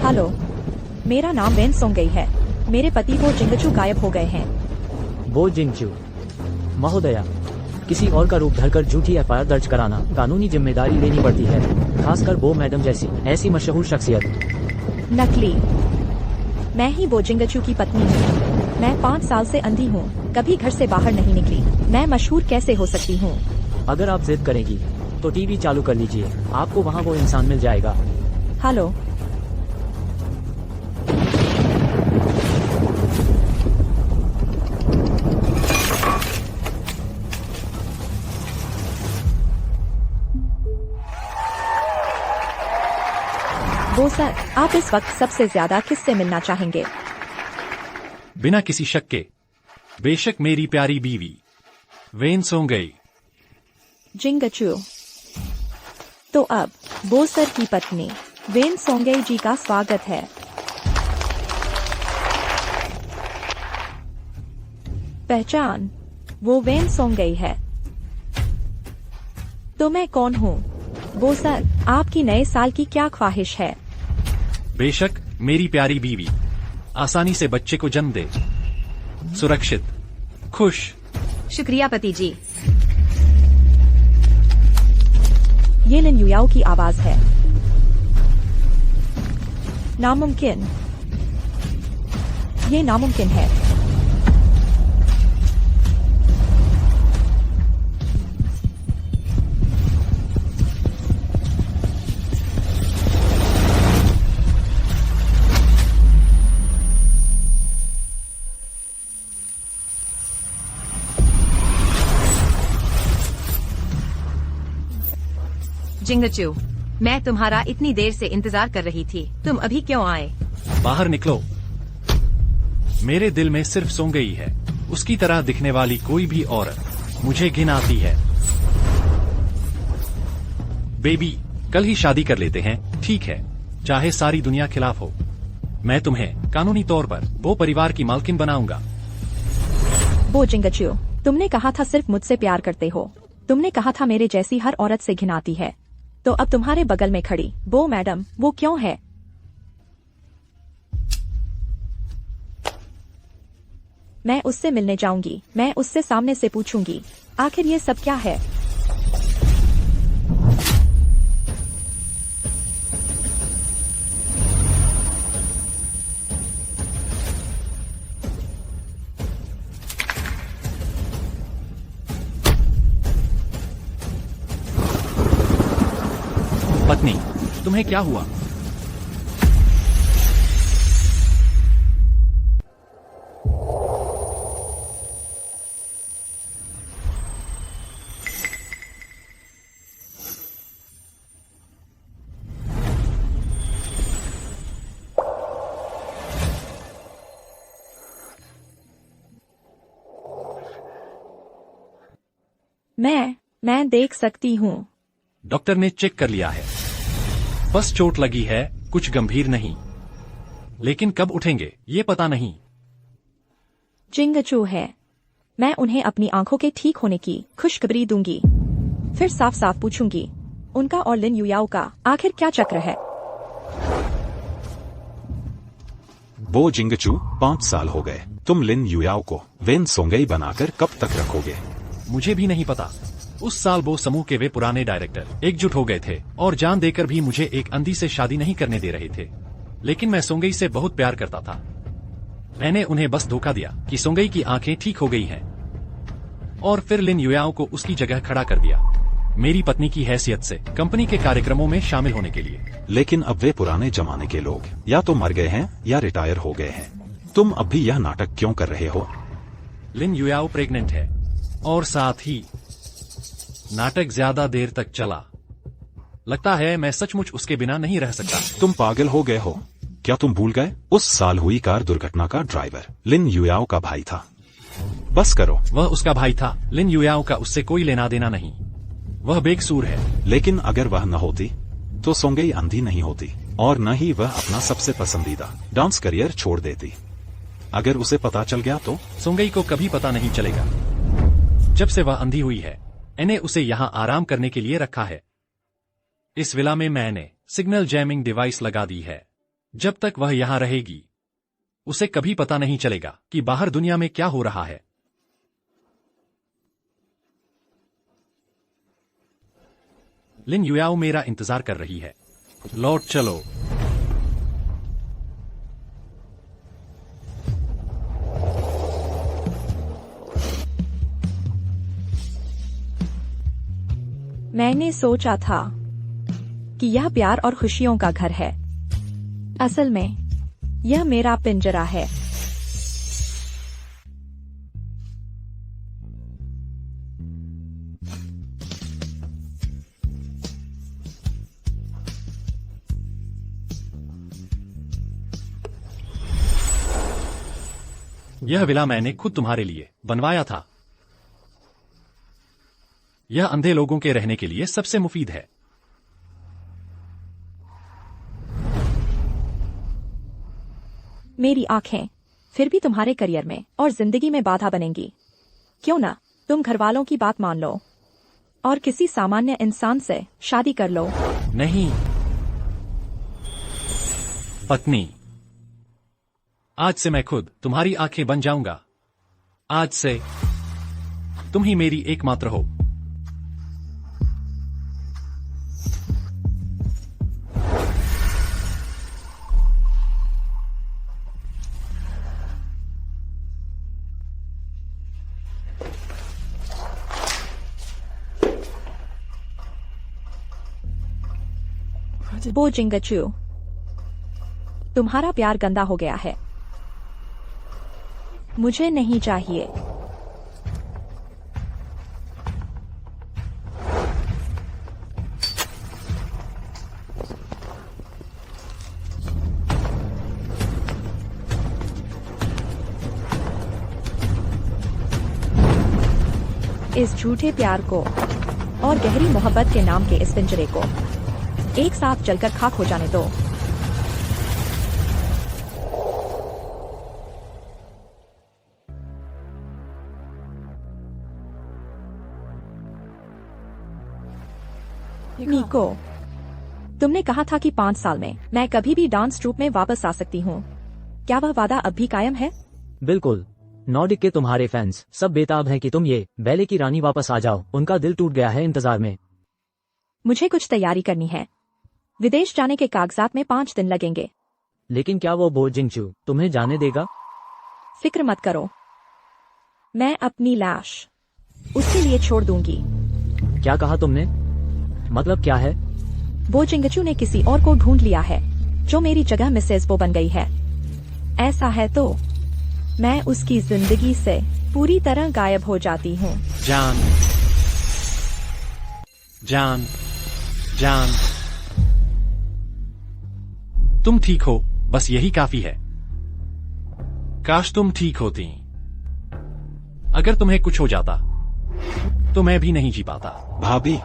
Hello, मेरा नाम when सोंगई है। मेरे पति वो जिंगचू गायब हो गए हैं। वो जिंगचू महोदया, किसी और का रूप धरकर झूठी एफआईआर दर्ज कराना कानूनी जिम्मेदारी लेनी पड़ती है, खासकर वो मैडम जैसी ऐसी मशहूर शख्सियत। नकली। मैं ही वो जिंगचू की पत्नी हूँ। मैं 5 साल से अंधी हूँ, कभी घर से बाहर नहीं निकली। मैं मशहूर कैसे हो सकती हूँ? अगर आप जिद करेंगी तो टीवी चालू कर लीजिए, आपको वहाँ वो इंसान मिल जाएगा। हेलो, वो सर, आप इस वक्त सबसे ज्यादा किससे मिलना चाहेंगे? बिना किसी शक के बेशक मेरी प्यारी बीवी वेन सोंगई। जिंगचू। तो अब वो सर की पत्नी वेन सोंगई जी का स्वागत है। पहचान, वो वेन सोंगई है। तो मैं कौन हूँ? वो सर, आपकी नए साल की क्या ख्वाहिश है? बेशक मेरी प्यारी बीवी आसानी से बच्चे को जन्म दे, सुरक्षित, खुश। शुक्रिया पति जी। ये लिन युयाओ की आवाज है। नामुमकिन। ये नामुमकिन है। जिंगचू, मैं तुम्हारा इतनी देर से इंतजार कर रही थी। तुम अभी क्यों आए? बाहर निकलो। मेरे दिल में सिर्फ सोंगई है। उसकी तरह दिखने वाली कोई भी औरत मुझे घिन आती है। बेबी, कल ही शादी कर लेते हैं, ठीक है? चाहे सारी दुनिया खिलाफ हो, मैं तुम्हें कानूनी तौर पर वो परिवार की मालकिन बनाऊंगा। वो जिंगचू, तुमने कहा था सिर्फ मुझसे प्यार करते हो। तुमने कहा था मेरे जैसी हर औरत से घिन आती है। तो अब तुम्हारे बगल में खड़ी वो मैडम, वो क्यों है? मैं उससे मिलने जाऊंगी। मैं उससे सामने से पूछूंगी, आखिर ये सब क्या है? पत्नी, तुम्हें क्या हुआ? मैं देख सकती हूँ। डॉक्टर ने चेक कर लिया है, बस चोट लगी है, कुछ गंभीर नहीं। लेकिन कब उठेंगे ये पता नहीं। जिंगचू है। मैं उन्हें अपनी आंखों के ठीक होने की खुशखबरी दूंगी। फिर साफ साफ पूछूंगी, उनका और लिन युयाओ का आखिर क्या चक्र है? वो जिंगचू, 5 साल हो गए। तुम लिन युयाओ को वेन सोंगई बनाकर कब तक रखोगे? मुझे भी नहीं पता। उस साल वो समूह के वे पुराने डायरेक्टर एकजुट हो गए थे और जान देकर भी मुझे एक अंधी से शादी नहीं करने दे रहे थे। लेकिन मैं सोंगई से बहुत प्यार करता था। मैंने उन्हें बस धोखा दिया कि सोंगई की आंखें ठीक हो गई हैं, और फिर लिन युयाओ को उसकी जगह खड़ा कर दिया, मेरी पत्नी की हैसियत से कंपनी के कार्यक्रमों में शामिल होने के लिए। लेकिन अब वे पुराने जमाने के लोग या तो मर गए हैं या रिटायर हो गए हैं। तुम अब भी यह नाटक क्यों कर रहे हो? लिन युयाओ प्रेग्नेंट है, और साथ ही नाटक ज्यादा देर तक चला। लगता है मैं सचमुच उसके बिना नहीं रह सकता। तुम पागल हो गए हो क्या? तुम भूल गए उस साल हुई कार दुर्घटना का ड्राइवर लिन युयाओ का भाई था। बस करो। वह उसका भाई था। लिन युयाओ का उससे कोई लेना देना नहीं। वह बेकसूर है। लेकिन अगर वह न होती तो सोंगई अंधी नहीं होती, और न ही वह अपना सबसे पसंदीदा डांस करियर छोड़ देती। अगर उसे पता चल गया तो? सोंगई को कभी पता नहीं चलेगा। जब से वह अंधी हुई है, मैंने उसे यहाँ आराम करने के लिए रखा है। इस विला में मैंने सिग्नल जैमिंग डिवाइस लगा दी है, जब तक वह यहाँ रहेगी उसे कभी पता नहीं चलेगा कि बाहर दुनिया में क्या हो रहा है। लिन युयाओ मेरा इंतजार कर रही है। लौट चलो। मैंने सोचा था कि यह प्यार और खुशियों का घर है। असल में यह मेरा पिंजरा है। यह विला मैंने खुद तुम्हारे लिए बनवाया था। यह अंधे लोगों के रहने के लिए सबसे मुफीद है। मेरी आंखें फिर भी तुम्हारे करियर में और जिंदगी में बाधा बनेंगी। क्यों ना तुम घरवालों की बात मान लो और किसी सामान्य इंसान से शादी कर लो। नहीं पत्नी, आज से मैं खुद तुम्हारी आंखें बन जाऊंगा। आज से तुम ही मेरी एकमात्र हो। बो जिंगचू, तुम्हारा प्यार गंदा हो गया है। मुझे नहीं चाहिए। इस झूठे प्यार को और गहरी मोहब्बत के नाम के इस पिंजरे को एक साथ जलकर खाक हो जाने दो। नीको, तुमने कहा था कि 5 साल में मैं कभी भी डांस ट्रूप में वापस आ सकती हूँ। क्या वह वादा अब भी कायम है? बिल्कुल। नॉर्डिक के तुम्हारे फैंस सब बेताब हैं कि तुम ये बैले की रानी वापस आ जाओ। उनका दिल टूट गया है इंतजार में। मुझे कुछ तैयारी करनी है। विदेश जाने के कागजात में 5 दिन लगेंगे। लेकिन क्या वो बो जिंगचू तुम्हें जाने देगा? फिक्र मत करो, मैं अपनी लाश उसके लिए छोड़ दूंगी। क्या कहा तुमने? मतलब क्या है? बो जिंगचू ने किसी और को ढूंढ लिया है जो मेरी जगह मिसेस बो बन गई है। ऐसा है तो मैं उसकी जिंदगी से पूरी तरह गायब हो जाती हूँ। जान जान जान, तुम ठीक हो, बस यही काफी है। काश तुम ठीक होती। अगर तुम्हें कुछ हो जाता तो मैं भी नहीं जी पाता। भाभी,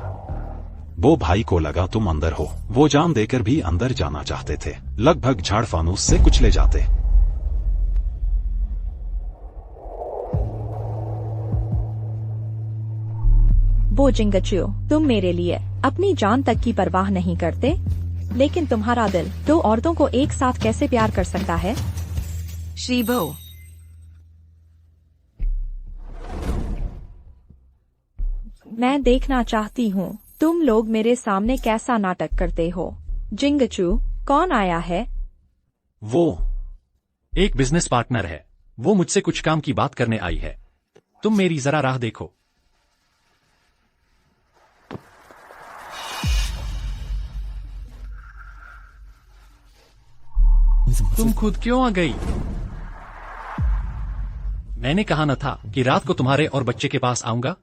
वो भाई को लगा तुम अंदर हो। वो जान देकर भी अंदर जाना चाहते थे। लगभग झाड़ फानूस से कुछ ले जाते। बो जिंगचू, तुम मेरे लिए अपनी जान तक की परवाह नहीं करते, लेकिन तुम्हारा दिल 2 औरतों को एक साथ कैसे प्यार कर सकता है? श्री बो, मैं देखना चाहती हूँ तुम लोग मेरे सामने कैसा नाटक करते हो। जिंगचू, कौन आया है? वो एक बिजनेस पार्टनर है। वो मुझसे कुछ काम की बात करने आई है। तुम मेरी जरा राह देखो। तुम खुद क्यों आ गई? मैंने कहा न था कि रात को तुम्हारे और बच्चे के पास आऊंगा?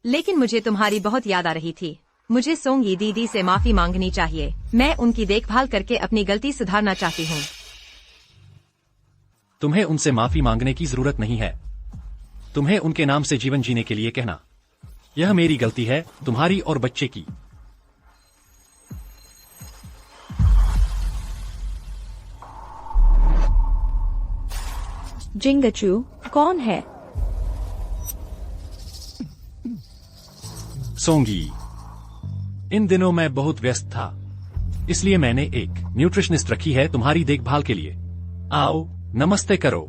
लेकिन मुझे तुम्हारी बहुत याद आ रही थी। मुझे सोंगी दीदी से माफी मांगनी चाहिए। मैं उनकी देखभाल करके अपनी गलती सुधारना चाहती हूँ। तुम्हें उनसे माफी मांगने की जरूरत नहीं है। तुम्हें उनके नाम से जीवन जीने के लिए कहना, यह मेरी गलती है, तुम्हारी और बच्चे की। जिंगचू कौन है? सोंगी, इन दिनों मैं बहुत व्यस्त था। इसलिए मैंने एक न्यूट्रिशनिस्ट रखी है तुम्हारी देखभाल के लिए। आओ, नमस्ते करो।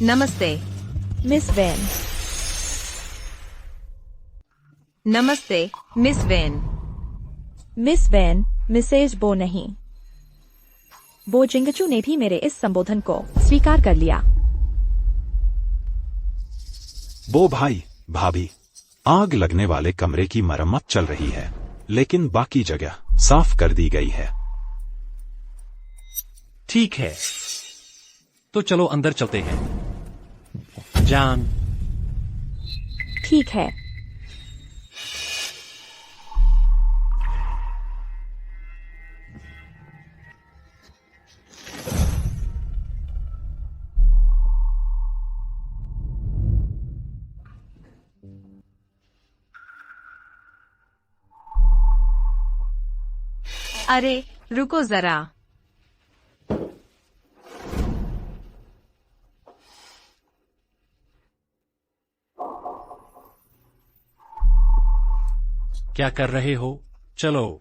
नमस्ते। Miss Van. नमस्ते Miss Van. Miss Van, Mrs Bo नहीं। बो जिंगचू ने भी मेरे इस संबोधन को स्वीकार कर लिया। बो भाई, भाभी, आग लगने वाले कमरे की मरम्मत चल रही है, लेकिन बाकी जगह साफ कर दी गई है। ठीक है, तो चलो अंदर चलते हैं। जान। ठीक है। अरे रुको जरा। क्या कर रहे हो? चलो।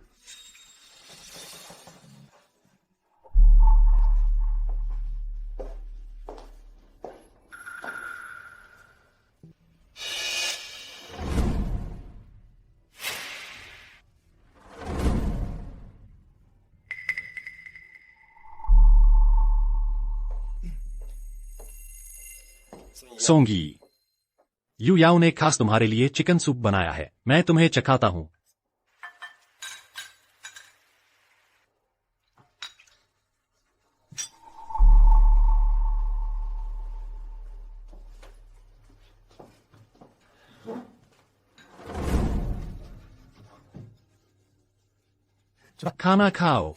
सोंगी, यू याओ ने खास तुम्हारे लिए चिकन सूप बनाया है, मैं तुम्हें चखाता हूं। खाना खाओ।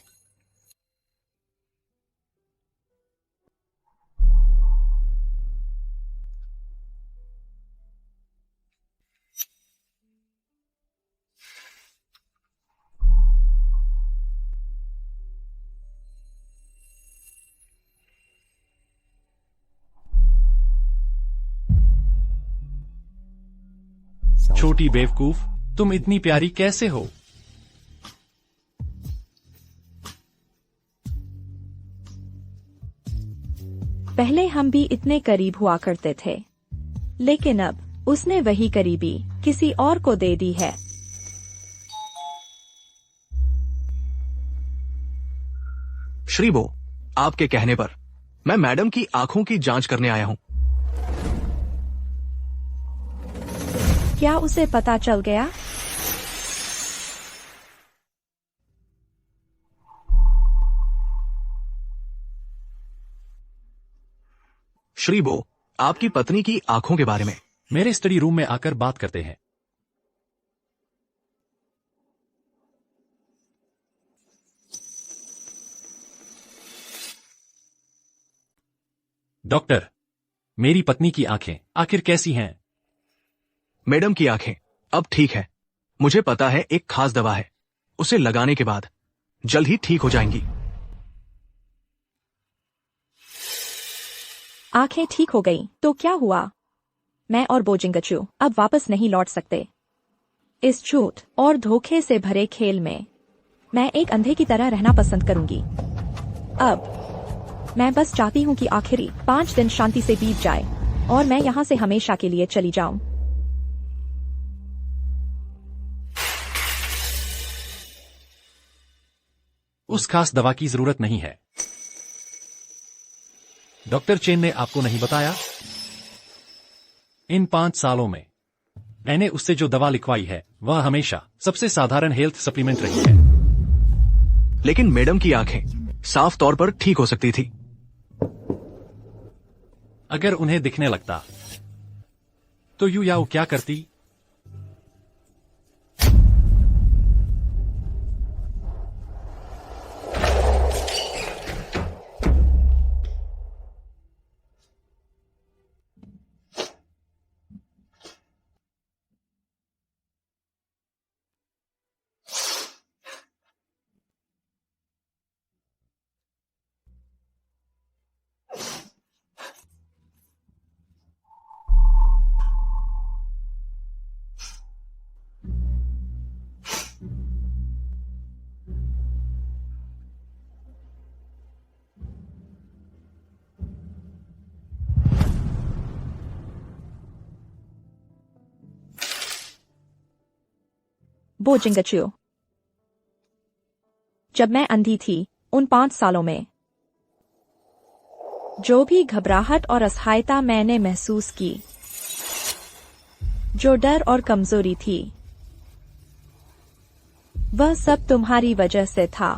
छोटी बेवकूफ, तुम इतनी प्यारी कैसे हो? पहले हम भी इतने करीब हुआ करते थे, लेकिन अब उसने वही करीबी किसी और को दे दी है। श्रीबो, आपके कहने पर मैं मैडम की आंखों की जांच करने आया हूं। क्या उसे पता चल गया? श्रीबो, आपकी पत्नी की आंखों के बारे में। मेरे स्टडी रूम में आकर बात करते हैं। डॉक्टर, मेरी पत्नी की आंखें आखिर कैसी हैं? मैडम की आंखें अब ठीक है। मुझे पता है एक खास दवा है, उसे लगाने के बाद जल्द ही ठीक हो जाएंगी। आंखें ठीक हो गई तो क्या हुआ? मैं और बोजिंगचू अब वापस नहीं लौट सकते। इस झूठ और धोखे से भरे खेल में मैं एक अंधे की तरह रहना पसंद करूंगी। अब मैं बस चाहती हूं कि आखिरी 5 दिन शांति से बीत जाए और मैं यहां से हमेशा के लिए चली जाऊं। उस खास दवा की जरूरत नहीं है। डॉक्टर चेन ने आपको नहीं बताया? इन 5 सालों में मैंने उससे जो दवा लिखवाई है वह हमेशा सबसे साधारण हेल्थ सप्लीमेंट रही है। लेकिन मैडम की आंखें साफ तौर पर ठीक हो सकती थी। अगर उन्हें दिखने लगता तो यू याओ क्या करती? बो जिंगचू। जब मैं अंधी थी उन 5 सालों में जो भी घबराहट और असहायता मैंने महसूस की, जो डर और कमजोरी थी, वह सब तुम्हारी वजह से था।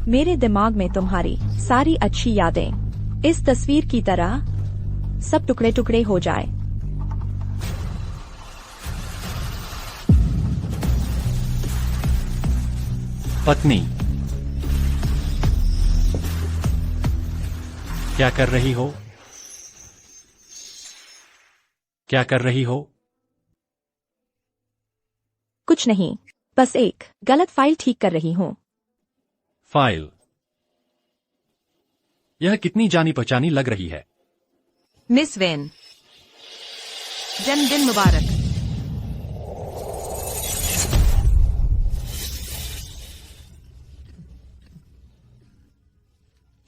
मेरे दिमाग में तुम्हारी सारी अच्छी यादें इस तस्वीर की तरह सब टुकड़े टुकड़े हो जाए। पत्नी, क्या कर रही हो? क्या कर रही हो? कुछ नहीं, बस एक गलत फाइल ठीक कर रही हूँ। फाइल? यह कितनी जानी पहचानी लग रही है। मिस वेन, जन्मदिन मुबारक।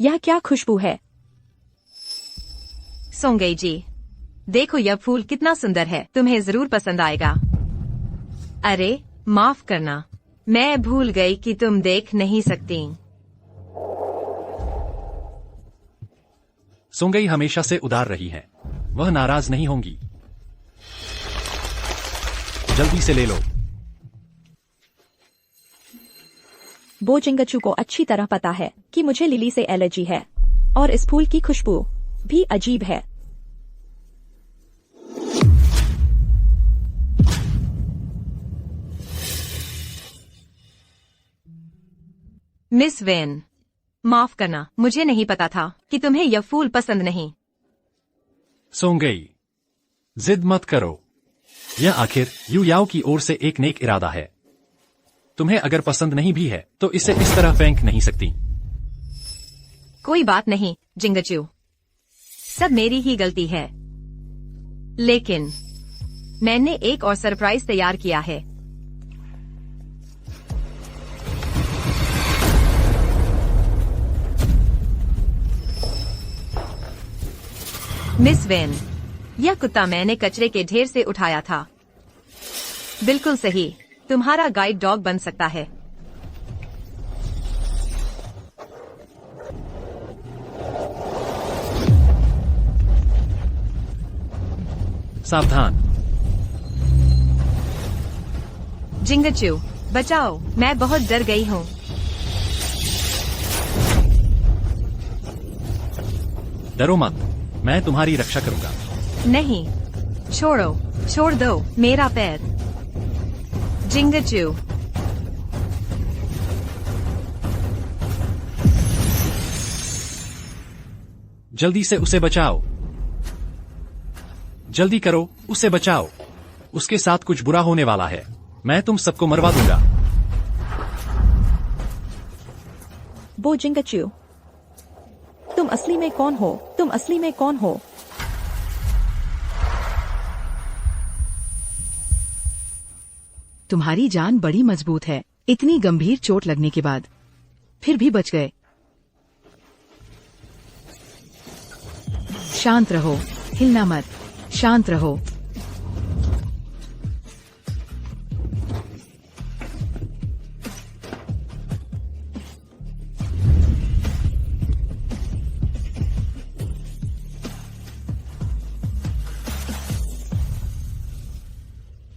यह क्या खुशबू है? सोंगई जी, देखो यह फूल कितना सुंदर है, तुम्हें जरूर पसंद आएगा। अरे माफ करना, मैं भूल गई कि तुम देख नहीं सकती। सोंगई हमेशा से उदार रही है, वह नाराज नहीं होंगी। जल्दी से ले लो। बो जिंगचू को अच्छी तरह पता है कि मुझे लिली से एलर्जी है और इस फूल की खुशबू भी अजीब है। मिस वेन, माफ करना, मुझे नहीं पता था कि तुम्हें यह फूल पसंद नहीं। सोंगई, जिद मत करो। यह आखिर यू याओ की ओर से एक नेक इरादा है। तुम्हें अगर पसंद नहीं भी है तो इसे इस तरह फेंक नहीं सकती। कोई बात नहीं जिंगचू, सब मेरी ही गलती है। लेकिन मैंने एक और सरप्राइज तैयार किया है। मिस वेन, यह कुत्ता मैंने कचरे के ढेर से उठाया था। बिल्कुल सही, तुम्हारा गाइड डॉग बन सकता है। सावधान। जिंगचू, बचाओ, मैं बहुत डर गई हूँ। डरो मत, मैं तुम्हारी रक्षा करूंगा। नहीं, छोड़ो, छोड़ दो मेरा पैर। जिंगचू, जल्दी से उसे बचाओ। जल्दी करो, उसे बचाओ। उसके साथ कुछ बुरा होने वाला है। मैं तुम सबको मरवा दूंगा। बो जिंगचू, तुम असली में कौन हो? तुम असली में कौन हो? तुम्हारी जान बड़ी मजबूत है, इतनी गंभीर चोट लगने के बाद फिर भी बच गए। शांत रहो, हिलना मत, शांत रहो।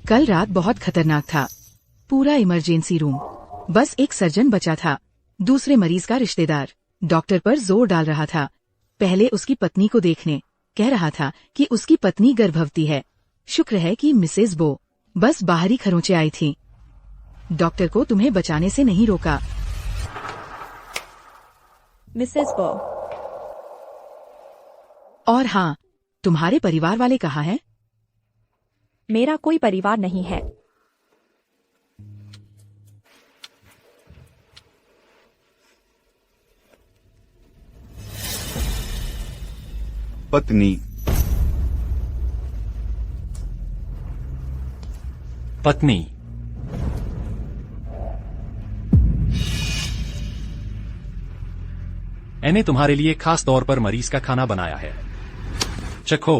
कल रात बहुत खतरनाक था। पूरा इमरजेंसी रूम, बस एक सर्जन बचा था, दूसरे मरीज का रिश्तेदार डॉक्टर पर जोर डाल रहा था। पहले उसकी पत्नी को देखने, कह रहा था कि उसकी पत्नी गर्भवती है। शुक्र है कि मिसेज बो बस बाहरी खरोंचे आई थी। डॉक्टर को तुम्हें बचाने से नहीं रोका। मिसेस बो, और हाँ, तुम्हारे परिवार वाले कहाँ हैं? मेरा कोई परिवार नहीं है। पत्नी, पत्नी, मैंने तुम्हारे लिए खास तौर पर मरीज का खाना बनाया है, चखो।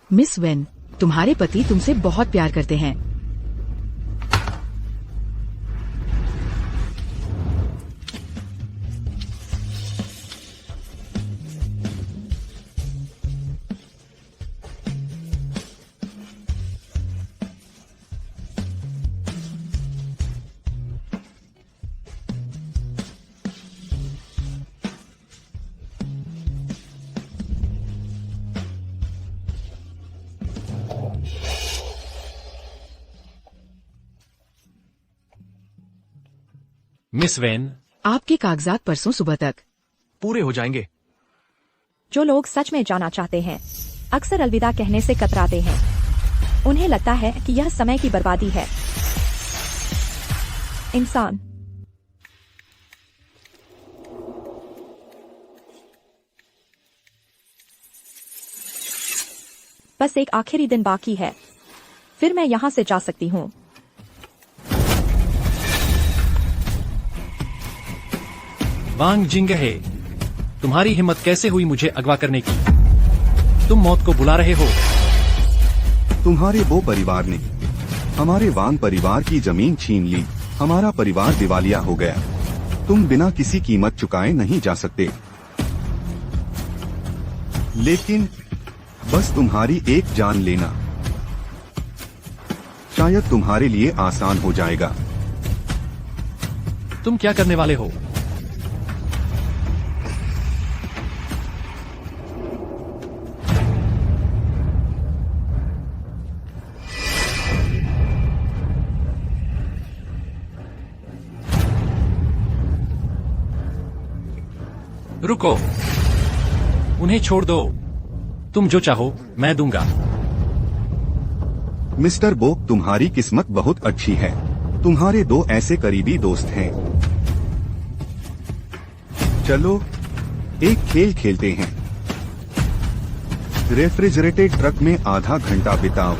मिस वेन, तुम्हारे पति तुमसे बहुत प्यार करते हैं। मिस वेन, आपके कागजात परसों सुबह तक। पूरे हो जाएंगे। जो लोग सच में जाना चाहते हैं अक्सर अलविदा कहने से कतराते हैं। उन्हें लगता है कि यह समय की बर्बादी है। इंसान बस एक आखिरी दिन बाकी है, फिर मैं यहां से जा सकती हूं। वांग जिंगहे, तुम्हारी हिम्मत कैसे हुई मुझे अगवा करने की? तुम मौत को बुला रहे हो। तुम्हारे वो परिवार ने हमारे वांग परिवार की जमीन छीन ली। हमारा परिवार दिवालिया हो गया। तुम बिना किसी कीमत चुकाए नहीं जा सकते। लेकिन बस तुम्हारी एक जान लेना शायद तुम्हारे लिए आसान हो जाएगा। तुम क्या करने वाले हो? रुको, उन्हें छोड़ दो। तुम जो चाहो मैं दूंगा। मिस्टर बो, तुम्हारी किस्मत बहुत अच्छी है। तुम्हारे दो ऐसे करीबी दोस्त हैं। चलो एक खेल खेलते हैं। रेफ्रिजरेटेड ट्रक में आधा घंटा बिताओ।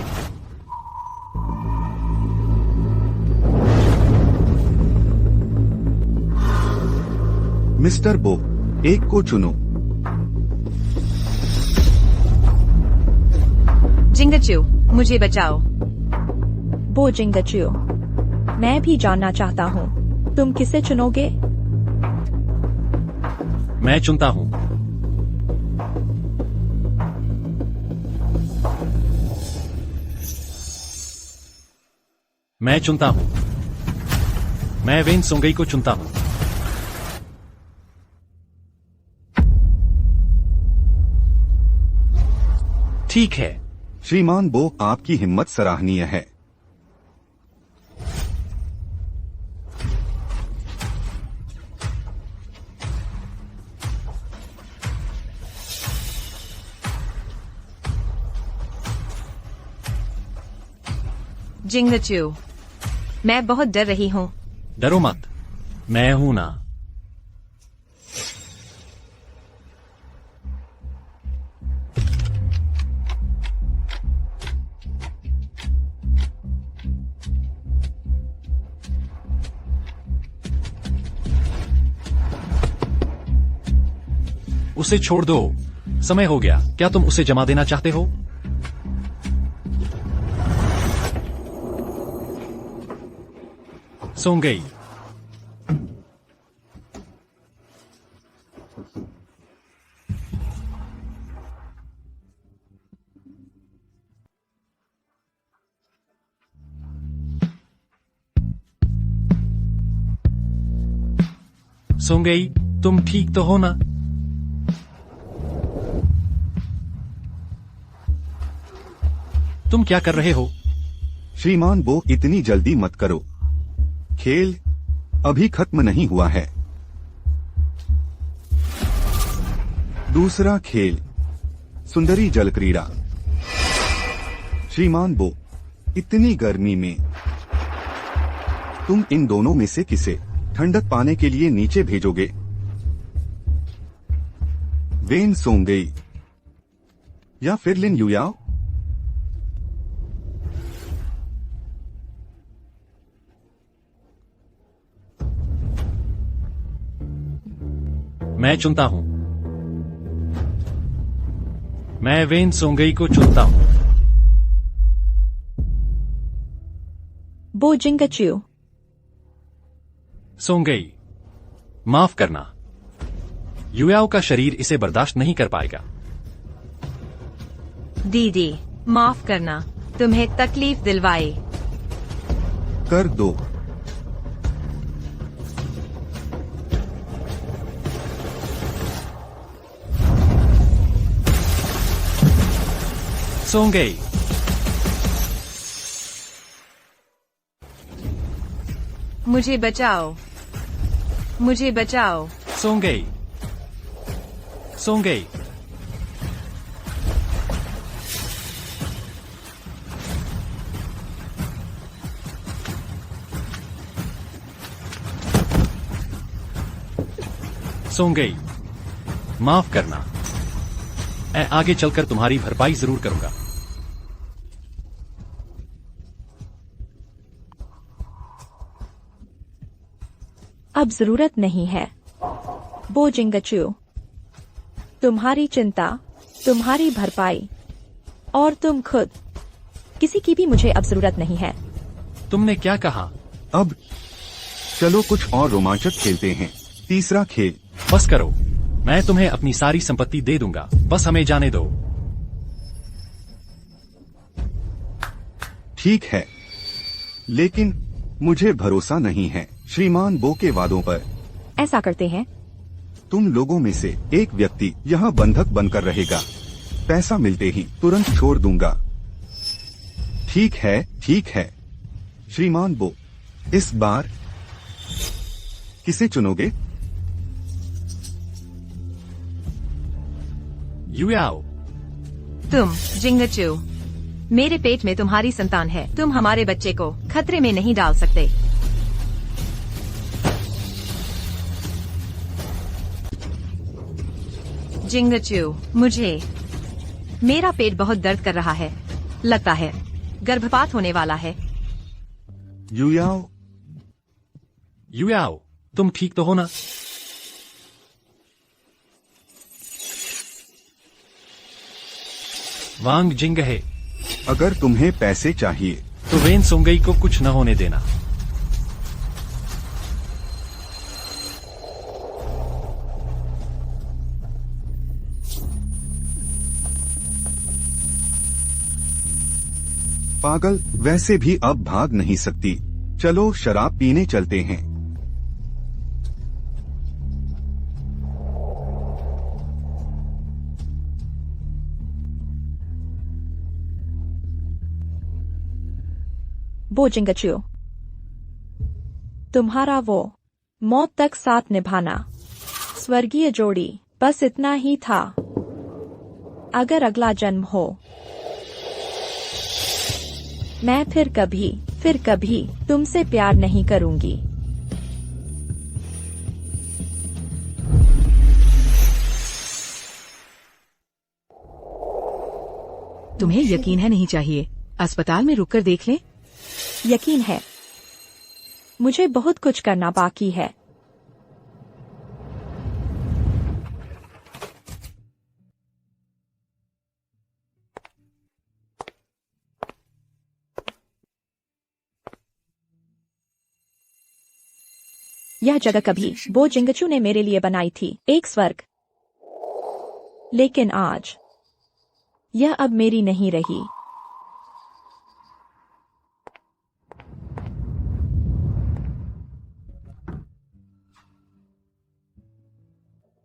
मिस्टर बो, एक को चुनो। जिंगचू, मुझे बचाओ। वो जिंगचू, मैं भी जानना चाहता हूँ, तुम किसे चुनोगे? मैं चुनता हूँ। मैं चुनता हूँ। मैं वेन सोंगई को चुनता हूँ। ठीक है। श्रीमान बो, आपकी हिम्मत सराहनीय है। जिंगचू, मैं बहुत डर रही हूँ। डरो मत, मैं हूं ना। उसे छोड़ दो, समय हो गया। क्या तुम उसे जमा देना चाहते हो? सोंगई, सोंगई, तुम ठीक तो हो ना? तुम क्या कर रहे हो? श्रीमान बो, इतनी जल्दी मत करो। खेल अभी खत्म नहीं हुआ है। दूसरा खेल, सुंदरी जल क्रीड़ा। श्रीमान बो, इतनी गर्मी में तुम इन दोनों में से किसे ठंडक पाने के लिए नीचे भेजोगे? वेन सोंगई या फिर लिन युयाओ? मैं चुनता हूं। मैं वेन सोंगई को चुनता हूं। बो जिंगचू। सोंगई, माफ करना। युयाओ का शरीर इसे बर्दाश्त नहीं कर पाएगा। दीदी, माफ करना, तुम्हें तकलीफ दिलवाई। कर दो। सोंगई, मुझे बचाओ, मुझे बचाओ। सोंगई, सोंगई। सोंगई, माफ करना। मैं आगे चलकर तुम्हारी भरपाई जरूर करूंगा। अब जरूरत नहीं है। बो जिंगचू, तुम्हारी चिंता, तुम्हारी भरपाई और तुम खुद, किसी की भी मुझे अब जरूरत नहीं है। तुमने क्या कहा? अब चलो कुछ और रोमांचक खेलते हैं। तीसरा खेल। बस करो, मैं तुम्हें अपनी सारी संपत्ति दे दूंगा, बस हमें जाने दो। ठीक है, लेकिन मुझे भरोसा नहीं है श्रीमान बो के वादों पर। ऐसा करते हैं, तुम लोगों में से एक व्यक्ति यहाँ बंधक बनकर रहेगा। पैसा मिलते ही तुरंत छोड़ दूंगा। ठीक है, ठीक है। श्रीमान बो, इस बार किसे चुनोगे? युयाओ। तुम, जिंगचू, मेरे पेट में तुम्हारी संतान है। तुम हमारे बच्चे को खतरे में नहीं डाल सकते। जिंगचू, मेरा पेट बहुत दर्द कर रहा है। लगता है गर्भपात होने वाला है। युयाओ। युयाओ, तुम ठीक तो हो ना? वांग जिंग है। अगर तुम्हें पैसे चाहिए तो वेन सोंगई को कुछ न होने देना। पागल, वैसे भी अब भाग नहीं सकती। चलो शराब पीने चलते हैं। बो जिंगचू, तुम्हारा वो मौत तक साथ निभाना, स्वर्गीय जोड़ी, बस इतना ही था। अगर अगला जन्म हो, मैं फिर कभी तुमसे प्यार नहीं करूंगी। तुम्हें यकीन है नहीं चाहिए। अस्पताल में रुककर देख लें। यकीन है, मुझे बहुत कुछ करना बाकी है। यह जगह कभी बो जिंगचू ने मेरे लिए बनाई थी, एक स्वर्ग। लेकिन आज यह अब मेरी नहीं रही।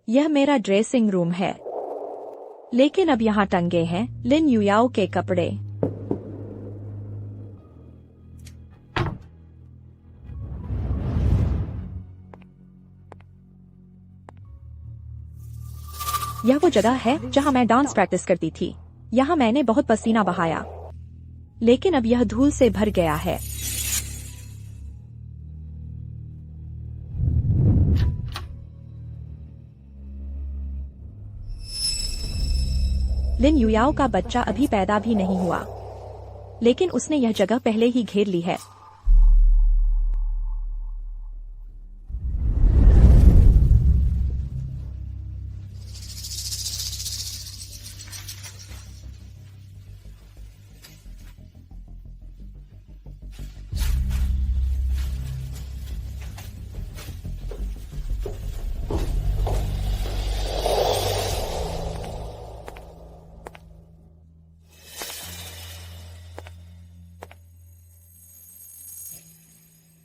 यह मेरा ड्रेसिंग रूम है, लेकिन अब यहाँ टंगे हैं लिन युयाओ के कपड़े। यह वो जगह है जहाँ मैं डांस प्रैक्टिस करती थी। यहाँ मैंने बहुत पसीना बहाया, लेकिन अब यह धूल से भर गया है। लिन युयाओ का बच्चा अभी पैदा भी नहीं हुआ, लेकिन उसने यह जगह पहले ही घेर ली है।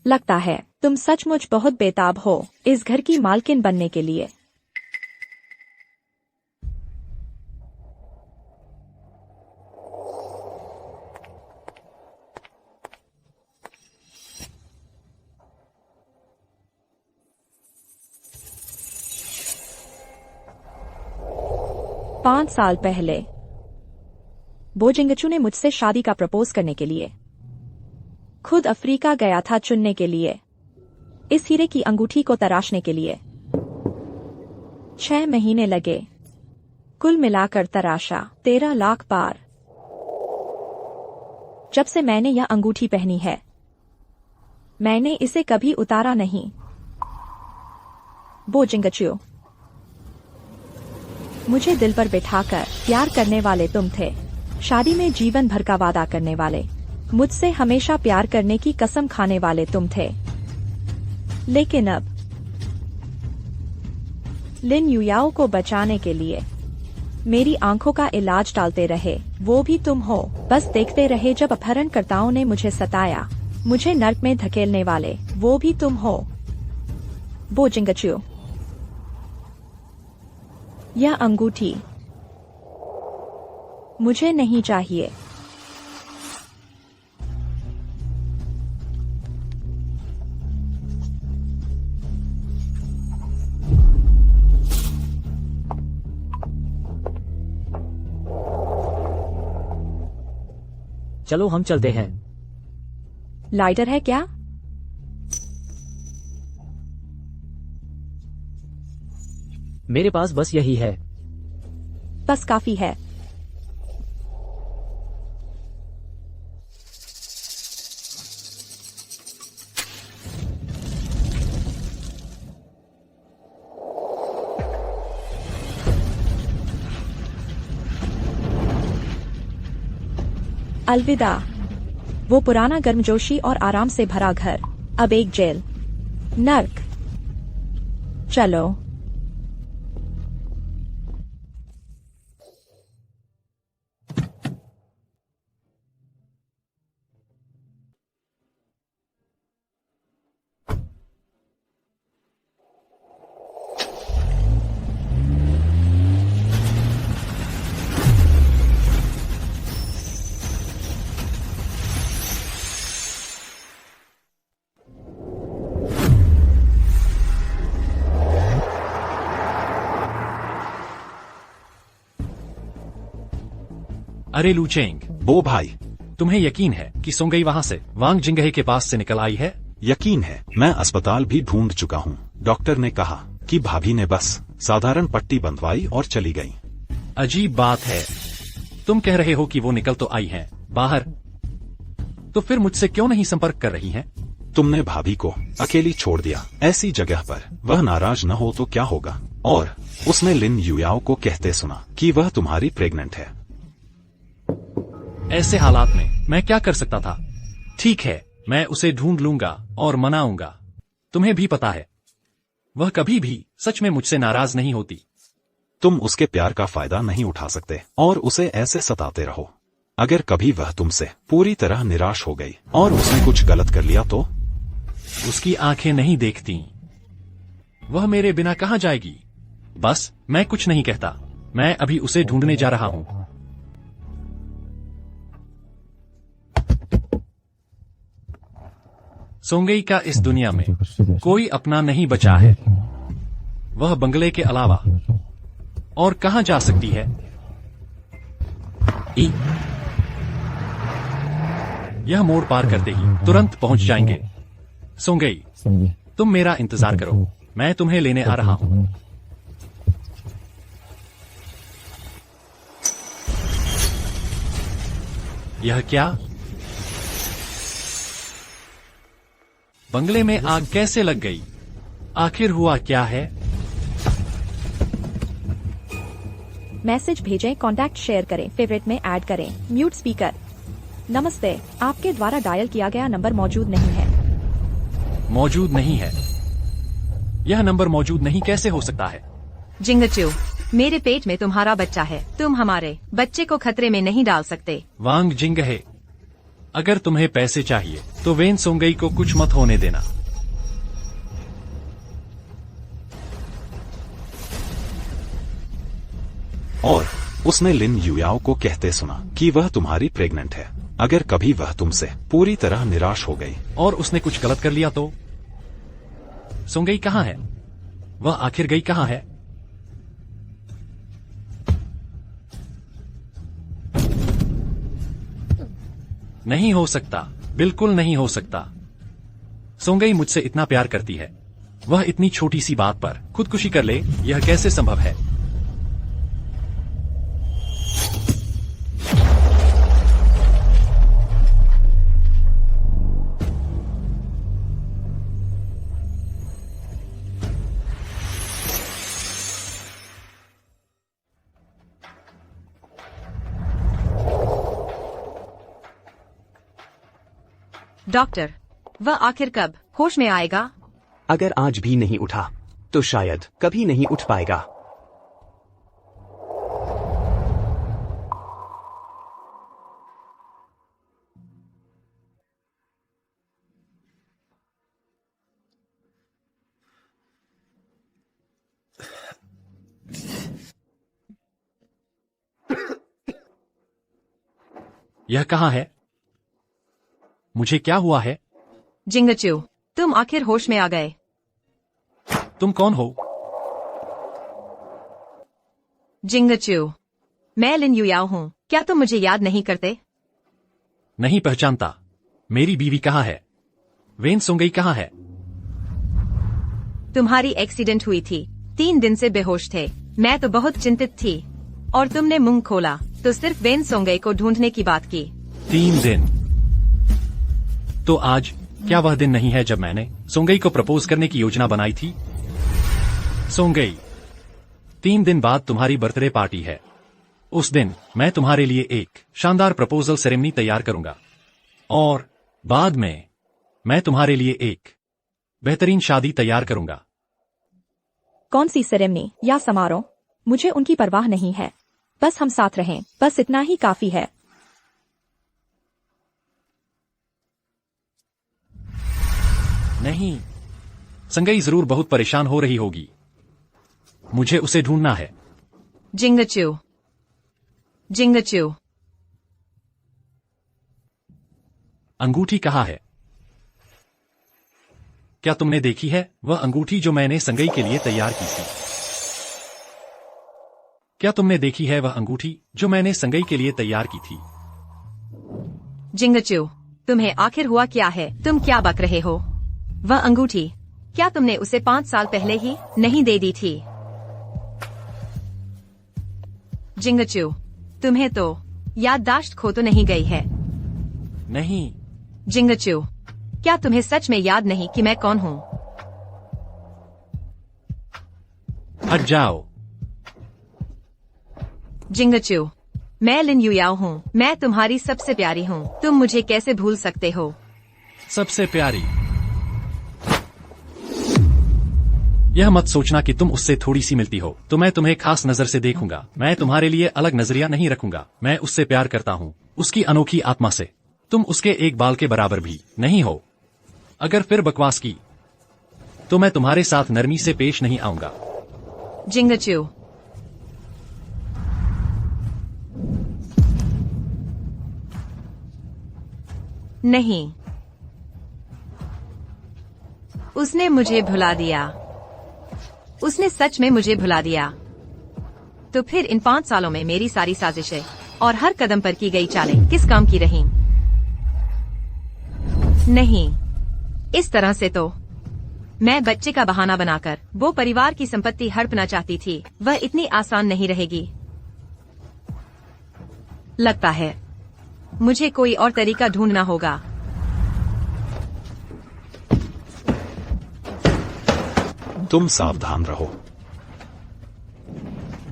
लगता है तुम सचमुच बहुत बेताब हो इस घर की मालकिन बनने के लिए। पांच साल पहले बो जिंगचू ने मुझसे शादी का प्रपोज करने के लिए खुद अफ्रीका गया था चुनने के लिए, इस हीरे की अंगूठी को तराशने के लिए। 6 महीने लगे, कुल मिलाकर तराशा 13 लाख बार। जब से मैंने यह अंगूठी पहनी है, मैंने इसे कभी उतारा नहीं। बो जिंगचू, मुझे दिल पर बिठाकर प्यार करने वाले तुम थे, शादी में जीवन भर का वादा करने वाले, मुझसे हमेशा प्यार करने की कसम खाने वाले तुम थे। लेकिन अब लिन युयाओ को बचाने के लिए मेरी आंखों का इलाज डालते रहे वो भी तुम हो। बस देखते रहे जब अपहरणकर्ताओं ने मुझे सताया, मुझे नर्क में धकेलने वाले वो भी तुम हो। बो जिंगचू, यह अंगूठी मुझे नहीं चाहिए। चलो हम चलते हैं। लाइटर है क्या? मेरे पास बस यही है। बस काफी है। अलविदा, वो पुराना गर्मजोशी और आराम से भरा घर अब एक जेल, नर्क। चलो। अरे लूचेंग, बो भाई, तुम्हें यकीन है कि सोंगई वहाँ से वांग जिंगहे के पास से निकल आई है? यकीन है। मैं अस्पताल भी ढूंढ चुका हूँ। डॉक्टर ने कहा कि भाभी ने बस साधारण पट्टी बंधवाई और चली गई। अजीब बात है, तुम कह रहे हो कि वो निकल तो आई हैं बाहर, तो फिर मुझसे क्यों नहीं संपर्क कर रही हैं? तुमने भाभी को अकेली छोड़ दिया ऐसी जगह पर। वह नाराज न हो तो क्या होगा? और उसने लिन युयाओ को कहते सुना कि वह तुम्हारी प्रेग्नेंट है। ऐसे हालात में मैं क्या कर सकता था? ठीक है, मैं उसे ढूंढ लूंगा और मनाऊंगा। तुम्हें भी पता है, वह कभी भी सच में मुझसे नाराज नहीं होती। तुम उसके प्यार का फायदा नहीं उठा सकते और उसे ऐसे सताते रहो। अगर कभी वह तुमसे पूरी तरह निराश हो गई और उसने कुछ गलत कर लिया तो? उसकी आंखें नहीं देखती, वह मेरे बिना कहाँ जाएगी? बस मैं कुछ नहीं कहता, मैं अभी उसे ढूंढने जा रहा हूँ। सोंगई का इस दुनिया में कोई अपना नहीं बचा है, वह बंगले के अलावा और कहां जा सकती है? यह मोड़ पार करते ही तुरंत पहुंच जाएंगे। सोंगई, तुम मेरा इंतजार करो, मैं तुम्हें लेने आ रहा हूं। यह क्या? बंगले में आग कैसे लग गई? आखिर हुआ क्या है? मैसेज भेजें, कॉन्टैक्ट शेयर करें, फेवरेट में ऐड करें, म्यूट स्पीकर। नमस्ते, आपके द्वारा डायल किया गया नंबर मौजूद नहीं है। मौजूद नहीं है? यह नंबर मौजूद नहीं कैसे हो सकता है? जिंगचू, मेरे पेट में तुम्हारा बच्चा है। तुम हमारे बच्चे को खतरे में नहीं डाल सकते। वांग जिंग है, अगर तुम्हें पैसे चाहिए तो वेन सोंगई को कुछ मत होने देना। और उसने लिन युयाओ को कहते सुना कि वह तुम्हारी प्रेग्नेंट है। अगर कभी वह तुमसे पूरी तरह निराश हो गई और उसने कुछ गलत कर लिया तो? सोंगई कहाँ है? वह आखिर गई कहाँ है? नहीं हो सकता, बिल्कुल नहीं हो सकता। सोंगई मुझसे इतना प्यार करती है, वह इतनी छोटी सी बात पर खुदकुशी कर ले, यह कैसे संभव है? डॉक्टर, वह आखिर कब होश में आएगा? अगर आज भी नहीं उठा तो शायद कभी नहीं उठ पाएगा। यह कहाँ है? मुझे क्या हुआ है? जिंगचू, तुम आखिर होश में आ गए। तुम कौन हो? जिंगचू, मैं लिन युयाओ हूँ। क्या तुम मुझे याद नहीं करते? नहीं पहचानता। मेरी बीवी कहाँ है? वेन सोंगई कहाँ है? तुम्हारी एक्सीडेंट हुई थी, 3 दिन से बेहोश थे। मैं तो बहुत चिंतित थी और तुमने मुंह खोला तो सिर्फ वेन सोंगई को ढूंढने की बात की। 3 दिन? तो आज क्या वह दिन नहीं है जब मैंने सोंगई को प्रपोज करने की योजना बनाई थी? सोंगई, 3 दिन बाद तुम्हारी बर्थडे पार्टी है। उस दिन मैं तुम्हारे लिए एक शानदार प्रपोजल सेरेमनी तैयार करूंगा और बाद में मैं तुम्हारे लिए एक बेहतरीन शादी तैयार करूंगा। कौन सी सेरेमनी या समारोह? मुझे उनकी परवाह नहीं है, बस हम साथ रहें, बस इतना ही काफी है। नहीं, संगई जरूर बहुत परेशान हो रही होगी। मुझे उसे ढूंढना है। जिंगचू, जिंगचू, अंगूठी कहाँ है? क्या तुमने देखी है वह अंगूठी जो मैंने संगई के लिए तैयार की थी? क्या तुमने देखी है वह अंगूठी जो मैंने संगई के लिए तैयार की थी? जिंगचू, तुम्हें आखिर हुआ क्या है? तुम क्या बक रहे हो? वह अंगूठी क्या तुमने उसे 5 साल पहले ही नहीं दे दी थी? जिंगचू, तुम्हें तो याददाश्त खो तो नहीं गई है? नहीं। जिंगचू, क्या तुम्हें सच में याद नहीं कि मैं कौन हूँ? हट जाओ। जिंगचू, मैं लिन युयाओ हूँ। मैं तुम्हारी सबसे प्यारी हूँ। तुम मुझे कैसे भूल सकते हो? सबसे प्यारी? यह मत सोचना कि तुम उससे थोड़ी सी मिलती हो तो मैं तुम्हें खास नजर से देखूंगा। मैं तुम्हारे लिए अलग नजरिया नहीं रखूंगा। मैं उससे प्यार करता हूँ, उसकी अनोखी आत्मा से। तुम उसके एक बाल के बराबर भी नहीं हो। अगर फिर बकवास की तो मैं तुम्हारे साथ नरमी से पेश नहीं आऊंगा। जिंगचू, नहीं, उसने मुझे भुला दिया। उसने सच में मुझे भुला दिया। तो फिर इन 5 सालों में मेरी सारी साजिशें और हर कदम पर की गई चालें किस काम की रहीं? नहीं, इस तरह से तो मैं बच्चे का बहाना बनाकर वो परिवार की संपत्ति हड़पना चाहती थी। वह इतनी आसान नहीं रहेगी। लगता है मुझे कोई और तरीका ढूंढना होगा। तुम सावधान रहो।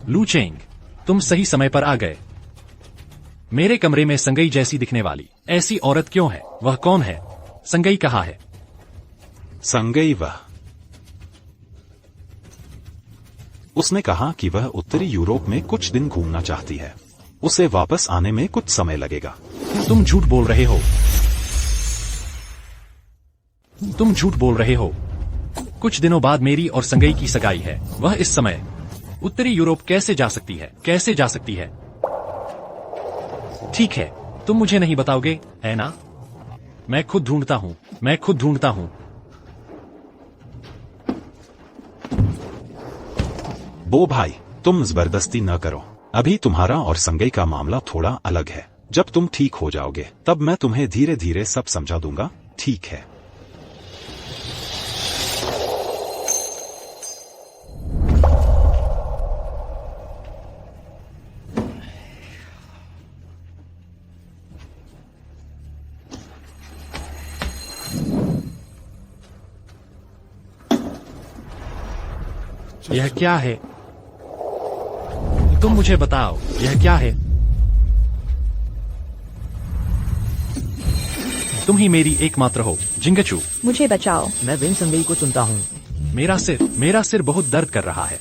लू चेंग, तुम सही समय पर आ गए। मेरे कमरे में संगई जैसी दिखने वाली ऐसी औरत क्यों है? वह कौन है? संगई कहाँ है? संगई वह। उसने कहा कि वह उत्तरी यूरोप में कुछ दिन घूमना चाहती है। उसे वापस आने में कुछ समय लगेगा। तुम झूठ बोल रहे हो। तुम झूठ बोल रहे हो। कुछ दिनों बाद मेरी और संगई की सगाई है। वह इस समय उत्तरी यूरोप कैसे जा सकती है? कैसे जा सकती है? ठीक है, तुम मुझे नहीं बताओगे, है ना? मैं खुद ढूंढता हूं। मैं खुद ढूंढता हूं। बो भाई, तुम जबरदस्ती न करो। अभी तुम्हारा और संगई का मामला थोड़ा अलग है। जब तुम ठीक हो जाओगे तब मैं तुम्हें धीरे धीरे सब समझा दूंगा, ठीक है? यह क्या है? तुम मुझे बताओ, यह क्या है? तुम ही मेरी एकमात्र हो, जिंगचू। मुझे बचाओ। मैं विन संगई को चुनता हूँ। मेरा सिर बहुत दर्द कर रहा है।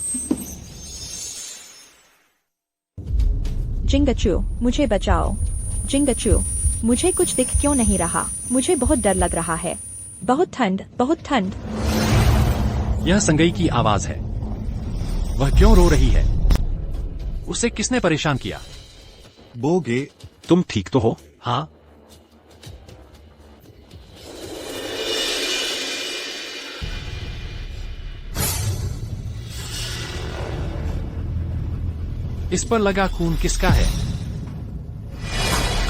जिंगचू, मुझे बचाओ। जिंगचू, मुझे कुछ दिख क्यों नहीं रहा? मुझे बहुत डर लग रहा है। बहुत ठंड, बहुत ठंड। यह संगई की आवाज है। वह क्यों रो रही है? उसे किसने परेशान किया? बोगे, तुम ठीक तो हो? हाँ। इस पर लगा खून किसका है?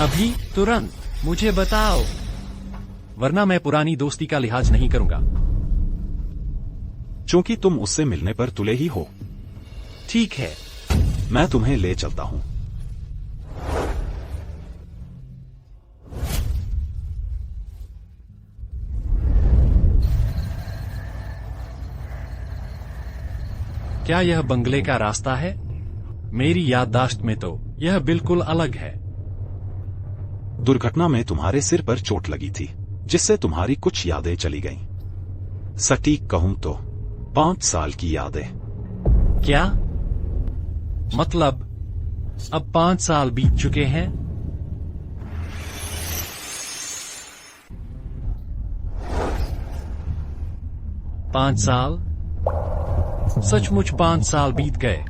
अभी तुरंत मुझे बताओ, वरना मैं पुरानी दोस्ती का लिहाज नहीं करूंगा। चूंकि तुम उससे मिलने पर तुले ही हो। ठीक है, मैं तुम्हें ले चलता हूं। क्या यह बंगले का रास्ता है? मेरी याददाश्त में तो यह बिल्कुल अलग है। दुर्घटना में तुम्हारे सिर पर चोट लगी थी, जिससे तुम्हारी कुछ यादें चली गईं। सटीक कहूं तो 5 साल की यादें। क्या मतलब? अब 5 साल बीत चुके हैं? पांच साल? सचमुच 5 साल बीत गए।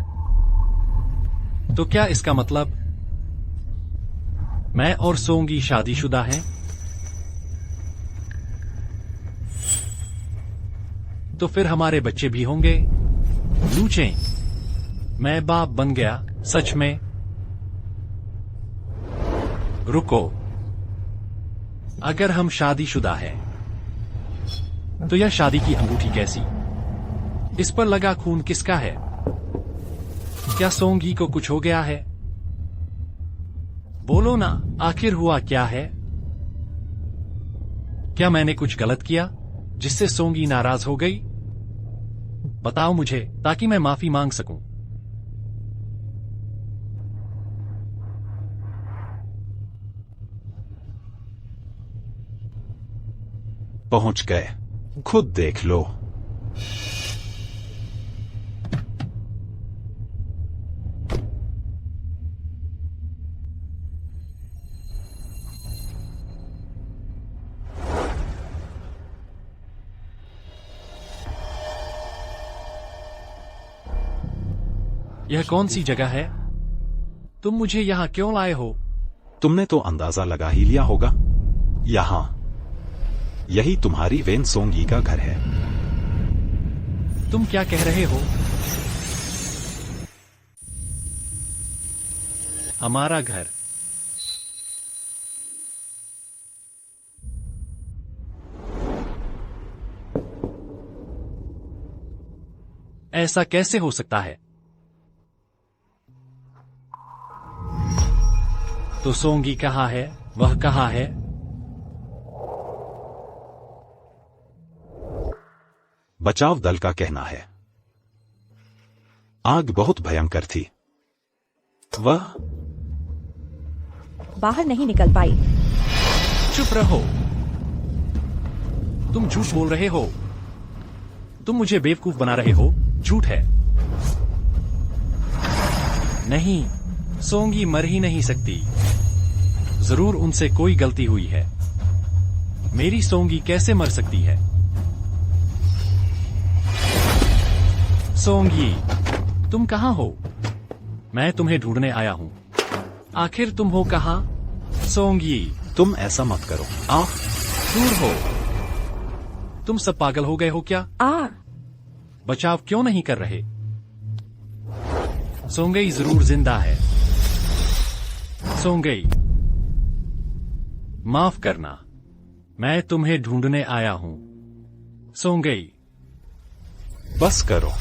तो क्या इसका मतलब मैं और सोंगी शादीशुदा हैं? तो फिर हमारे बच्चे भी होंगे। लूचें, मैं बाप बन गया, सच में? रुको, अगर हम शादीशुदा हैं तो यह शादी की अंगूठी कैसी? इस पर लगा खून किसका है? क्या सोंगी को कुछ हो गया है? बोलो ना, आखिर हुआ क्या है? क्या मैंने कुछ गलत किया जिससे सोंगी नाराज हो गई? बताओ मुझे, ताकि मैं माफी मांग सकूं। पहुंच गए, खुद देख लो। यह कौन सी जगह है? तुम मुझे यहां क्यों लाए हो? तुमने तो अंदाजा लगा ही लिया होगा। यहां, यही तुम्हारी वेन सोंगी का घर है। तुम क्या कह रहे हो? हमारा घर? ऐसा कैसे हो सकता है? तो सोंगी कहाँ है? वह कहाँ है? बचाव दल का कहना है आग बहुत भयंकर थी। वह बाहर नहीं निकल पाई। चुप रहो। तुम झूठ बोल रहे हो। तुम मुझे बेवकूफ बना रहे हो। झूठ है। नहीं, सोंगी मर ही नहीं सकती। जरूर उनसे कोई गलती हुई है। मेरी सोंगी कैसे मर सकती है? सोंगी, तुम कहां हो? मैं तुम्हें ढूंढने आया हूं। आखिर तुम हो कहां? सोंगी, तुम ऐसा मत करो। दूर हो। तुम सब पागल हो गए हो क्या? बचाव क्यों नहीं कर रहे? सोंगई जरूर जिंदा है। सोंगई, माफ करना, मैं तुम्हें ढूंढने आया हूं। सोंगई, बस करो।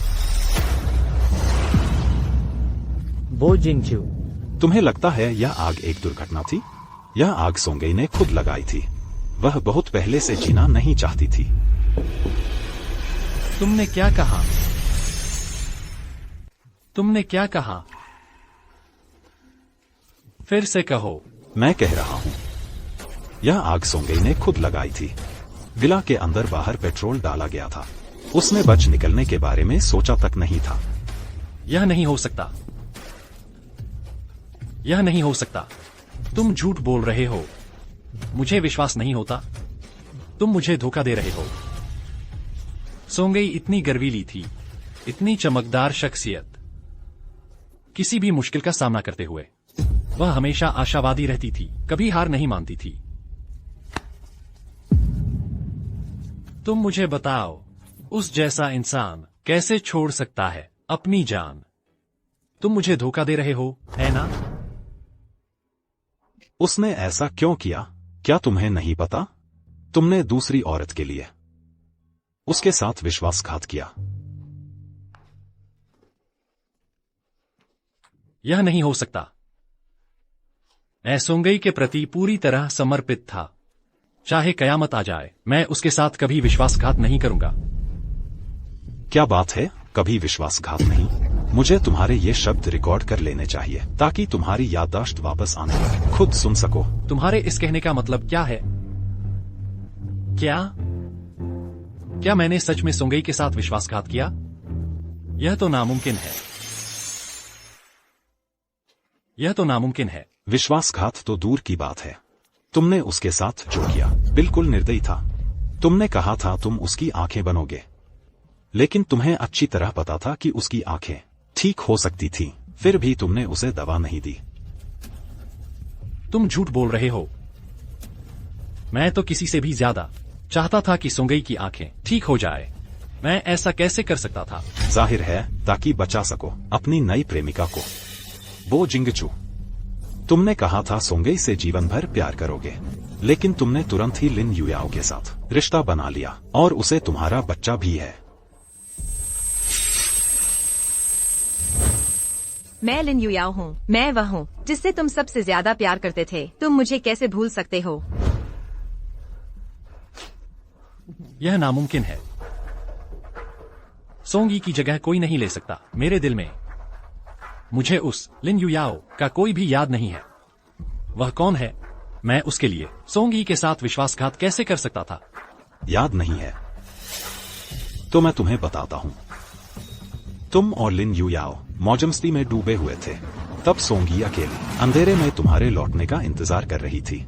बो जिंगचू, तुम्हें लगता है यह आग एक दुर्घटना थी? यह आग सोंगई ने खुद लगाई थी। वह बहुत पहले से जीना नहीं चाहती थी। तुमने क्या कहा? तुमने क्या कहा? फिर से कहो। मैं कह रहा हूं यह आग सोंगई ने खुद लगाई थी। विला के अंदर बाहर पेट्रोल डाला गया था। उसने बच निकलने के बारे में सोचा तक नहीं था। यह नहीं हो सकता। यह नहीं हो सकता। तुम झूठ बोल रहे हो। मुझे विश्वास नहीं होता। तुम मुझे धोखा दे रहे हो। सोंगई इतनी गर्वीली थी, इतनी चमकदार शख्सियत। किसी भी मुश्किल का सामना करते हुए वह हमेशा आशावादी रहती थी, कभी हार नहीं मानती थी। तुम मुझे बताओ, उस जैसा इंसान कैसे छोड़ सकता है अपनी जान? तुम मुझे धोखा दे रहे हो, है ना? उसने ऐसा क्यों किया? क्या तुम्हें नहीं पता? तुमने दूसरी औरत के लिए उसके साथ विश्वासघात किया। यह नहीं हो सकता। मैं सोंगई के प्रति पूरी तरह समर्पित था। चाहे कयामत आ जाए, मैं उसके साथ कभी विश्वासघात नहीं करूंगा। क्या बात है, कभी विश्वासघात नहीं? मुझे तुम्हारे ये शब्द रिकॉर्ड कर लेने चाहिए ताकि तुम्हारी याददाश्त वापस आने पर खुद सुन सको। तुम्हारे इस कहने का मतलब क्या है? क्या मैंने सच में सोंगई के साथ विश्वासघात किया? यह तो नामुमकिन है। यह तो नामुमकिन है। विश्वासघात तो दूर की बात है। तुमने उसके साथ जो किया बिल्कुल निर्दयी था। तुमने कहा था तुम उसकी आंखें बनोगे, लेकिन तुम्हें अच्छी तरह पता था कि उसकी आंखें ठीक हो सकती थीं, फिर भी तुमने उसे दवा नहीं दी। तुम झूठ बोल रहे हो। मैं तो किसी से भी ज्यादा चाहता था कि सोंगई की आंखें ठीक हो जाए। मैं ऐसा कैसे कर सकता था? जाहिर है ताकि बचा सको अपनी नई प्रेमिका को। बो जिंगचू, तुमने कहा था सोंगई से जीवन भर प्यार करोगे, लेकिन तुमने तुरंत ही लिन युयाओ के साथ रिश्ता बना लिया और उसे तुम्हारा बच्चा भी है। मैं लिन युयाओ हूँ। मैं वह हूँ जिससे तुम सबसे ज्यादा प्यार करते थे। तुम मुझे कैसे भूल सकते हो? यह नामुमकिन है। सोंगी की जगह कोई नहीं ले सकता मेरे दिल में। मुझे उस लिन युयाओ का कोई भी याद नहीं है। वह कौन है? मैं उसके लिए सोंगी के साथ विश्वासघात कैसे कर सकता था? याद नहीं है तो मैं तुम्हें बताता हूं। तुम और लिन युयाओ मौजमस्ती में डूबे हुए थे। तब सोंगी अकेली अंधेरे में तुम्हारे लौटने का इंतजार कर रही थी।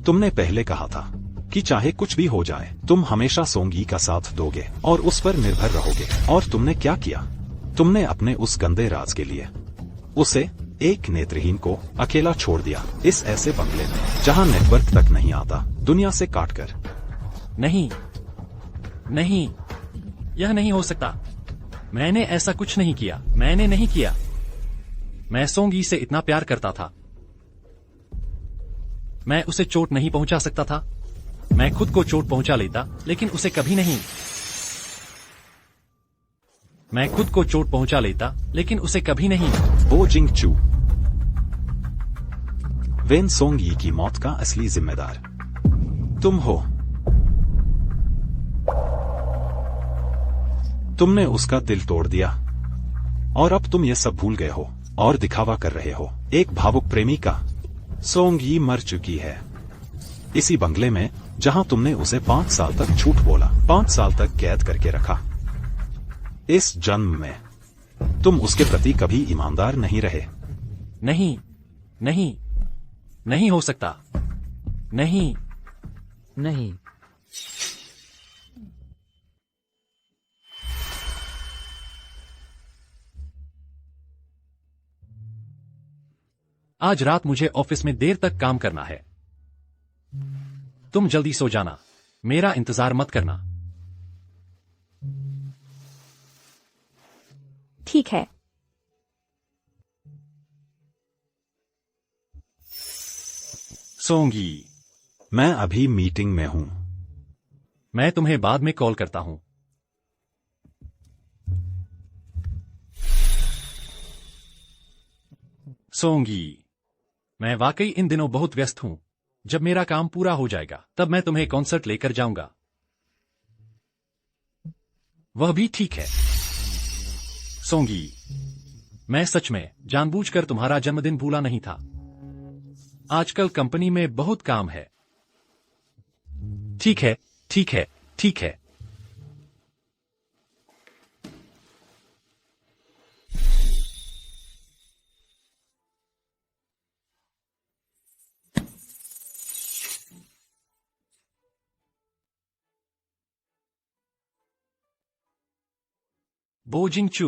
तुमने पहले कहा था कि चाहे कुछ भी हो जाए तुम हमेशा सोंगी का साथ दोगे और उस पर निर्भर रहोगे। और तुमने क्या किया? तुमने अपने उस गंदे राज के लिए उसे, एक नेत्रहीन को, अकेला छोड़ दिया इस ऐसे बंगले में जहां नेटवर्क तक नहीं आता, दुनिया से काटकर। नहीं, नहीं, यह नहीं हो सकता। मैंने ऐसा कुछ नहीं किया। मैंने नहीं किया। मैं सोंगी से इतना प्यार करता था। मैं उसे चोट नहीं पहुंचा सकता था। मैं खुद को चोट पहुंचा लेता, लेकिन उसे कभी नहीं। मैं खुद को चोट पहुंचा लेता, लेकिन उसे कभी नहीं। बो जिंगचू, वेन सोंग यी की मौत का असली जिम्मेदार तुम हो। तुमने उसका दिल तोड़ दिया और अब तुम ये सब भूल गए हो और दिखावा कर रहे हो। एक भावुक प्रेमिका सोंग यी मर चुकी है इसी बंगले में जहां तुमने उसे 5 साल तक झूठ बोला, 5 साल तक कैद करके रखा। इस जन्म में तुम उसके प्रति कभी ईमानदार नहीं रहे। नहीं, नहीं, नहीं हो सकता। नहीं। नहीं। आज रात मुझे ऑफिस में देर तक काम करना है। तुम जल्दी सो जाना, मेरा इंतजार मत करना। ठीक है। सोंगी, मैं अभी मीटिंग में हूं। मैं तुम्हें बाद में कॉल करता हूं। सोंगी, मैं वाकई इन दिनों बहुत व्यस्त हूं। जब मेरा काम पूरा हो जाएगा तब मैं तुम्हें कॉन्सर्ट लेकर जाऊंगा। वह भी ठीक है। सोंगी, मैं सच में जानबूझकर तुम्हारा जन्मदिन भूला नहीं था। आजकल कंपनी में बहुत काम है। ठीक है, ठीक है, ठीक है। बोजिंग चू,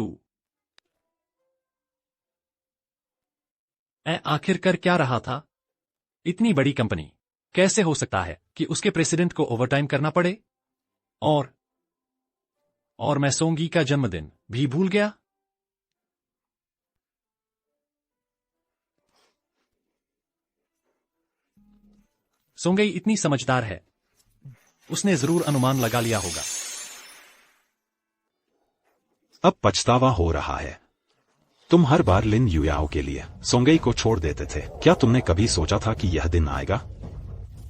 आखिर कर क्या रहा था? इतनी बड़ी कंपनी, कैसे हो सकता है कि उसके प्रेसिडेंट को ओवरटाइम करना पड़े? और मैं सोंगी का जन्मदिन भी भूल गया। सोंगई इतनी समझदार है, उसने जरूर अनुमान लगा लिया होगा। अब पछतावा हो रहा है। तुम हर बार लिन युयाओ के लिए सोंगई को छोड़ देते थे। क्या तुमने कभी सोचा था कि यह दिन आएगा?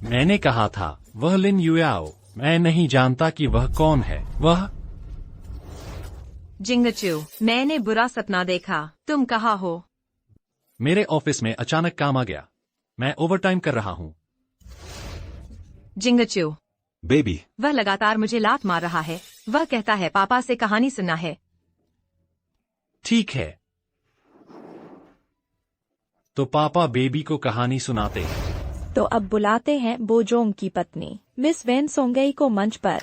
मैंने कहा था वह लिन युयाओ। मैं नहीं जानता कि वह कौन है। वह जिंगचू, मैंने बुरा सपना देखा। तुम कहाँ हो? मेरे ऑफिस में अचानक काम आ गया। मैं ओवरटाइम कर रहा हूं। जिंगचू, बेबी, वह लगातार मुझे लात मार रहा है। वह कहता है पापा से कहानी सुनना है। ठीक है, तो पापा बेबी को कहानी सुनाते हैं। तो अब बुलाते हैं बोजोंग की पत्नी मिस वेन सोंगई को मंच पर।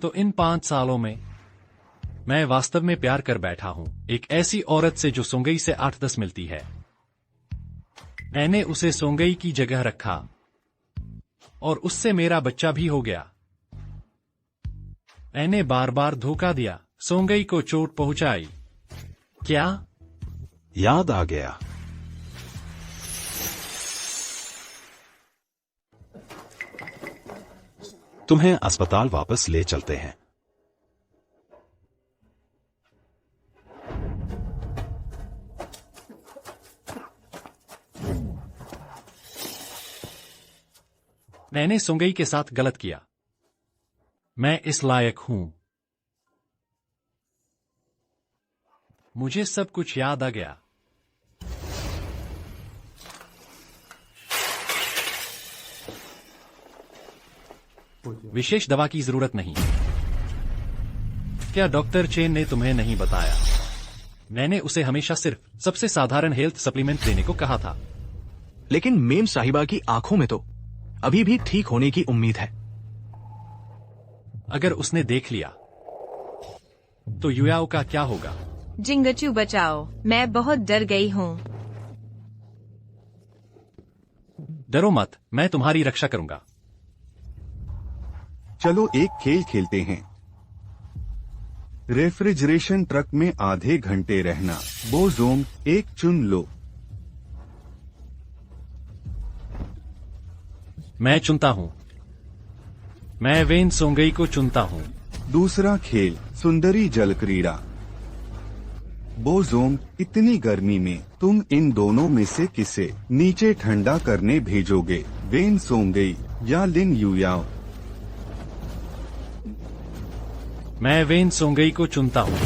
तो इन 5 सालों में मैं वास्तव में प्यार कर बैठा हूं एक ऐसी औरत से जो सोंगई से 8-10 मिलती है। मैंने उसे सोंगई की जगह रखा और उससे मेरा बच्चा भी हो गया। मैंने बार बार धोखा दिया, सोंगई को चोट पहुंचाई। क्या? याद आ गया। तुम्हें अस्पताल वापस ले चलते हैं। मैंने सोंगई के साथ गलत किया। मैं इस लायक हूं। मुझे सब कुछ याद आ गया। विशेष दवा की जरूरत नहीं। क्या डॉक्टर चेन ने तुम्हें नहीं बताया? मैंने उसे हमेशा सिर्फ सबसे साधारण हेल्थ सप्लीमेंट देने को कहा था। लेकिन मेम साहिबा की आंखों में तो अभी भी ठीक होने की उम्मीद है। अगर उसने देख लिया तो युयाओ का क्या होगा? जिंगचू बचाओ, मैं बहुत डर गई हूँ। डरो मत, मैं तुम्हारी रक्षा करूंगा। चलो एक खेल खेलते हैं। रेफ्रिजरेशन ट्रक में आधे घंटे रहना। बोजोंग, एक चुन लो। मैं चुनता हूँ। मैं वेन सोंगई को चुनता हूँ। दूसरा खेल, सुंदरी जल क्रीड़ा। बोजोंग, इतनी गर्मी में तुम इन दोनों में से किसे नीचे ठंडा करने भेजोगे? वेन सोंगई या लिन युयाओ? मैं वेन सोंगई को चुनता हूँ।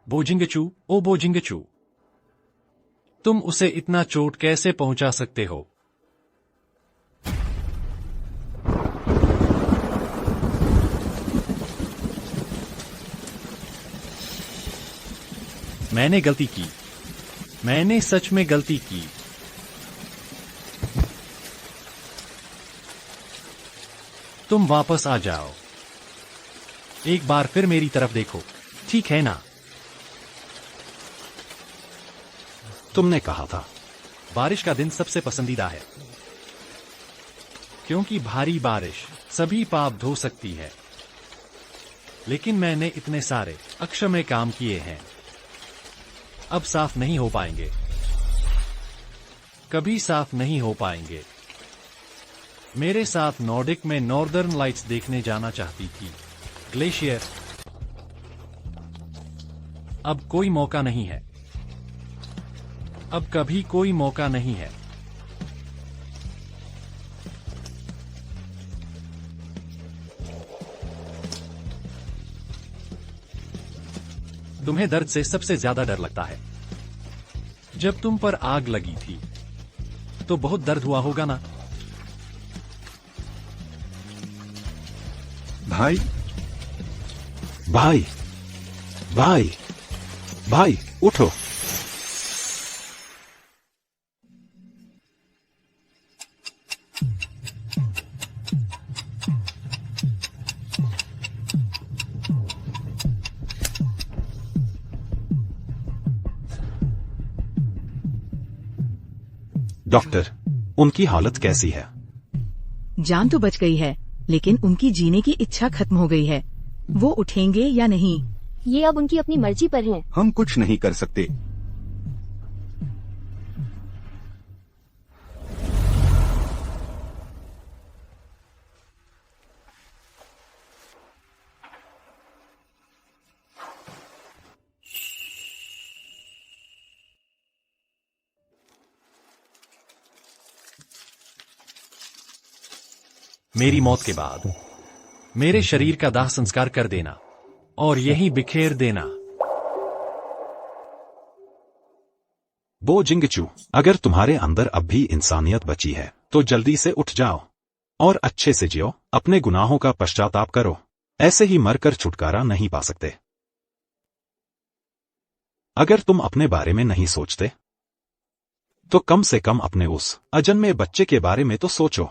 बोजिंगचू, ओ बोजिंगचू, तुम उसे इतना चोट कैसे पहुंचा सकते हो? मैंने गलती की। मैंने सच में गलती की। तुम वापस आ जाओ। एक बार फिर मेरी तरफ देखो, ठीक है ना? तुमने कहा था। बारिश का दिन सबसे पसंदीदा है, क्योंकि भारी बारिश सभी पाप धो सकती है। लेकिन मैंने इतने सारे अक्षम्य काम किए हैं, अब साफ नहीं हो पाएंगे, कभी साफ नहीं हो पाएंगे। मेरे साथ नॉर्डिक में नॉर्दर्न लाइट्स देखने जाना चाहती थी, ग्लेशियर। अब कोई मौका नहीं है, अब कभी कोई मौका नहीं है। तुम्हें दर्द से सबसे ज्यादा डर लगता है। जब तुम पर आग लगी थी तो बहुत दर्द हुआ होगा ना? भाई भाई भाई भाई, उठो। डॉक्टर, उनकी हालत कैसी है? जान तो बच गई है, लेकिन उनकी जीने की इच्छा खत्म हो गई है। वो उठेंगे या नहीं, ये अब उनकी अपनी मर्जी पर है। हम कुछ नहीं कर सकते। मेरी मौत के बाद मेरे शरीर का दाह संस्कार कर देना और यहीं बिखेर देना। बो जिंगचू, अगर तुम्हारे अंदर अब भी इंसानियत बची है तो जल्दी से उठ जाओ और अच्छे से जियो, अपने गुनाहों का पश्चाताप करो। ऐसे ही मरकर छुटकारा नहीं पा सकते। अगर तुम अपने बारे में नहीं सोचते तो कम से कम अपने उस अजन्मे बच्चे के बारे में तो सोचो।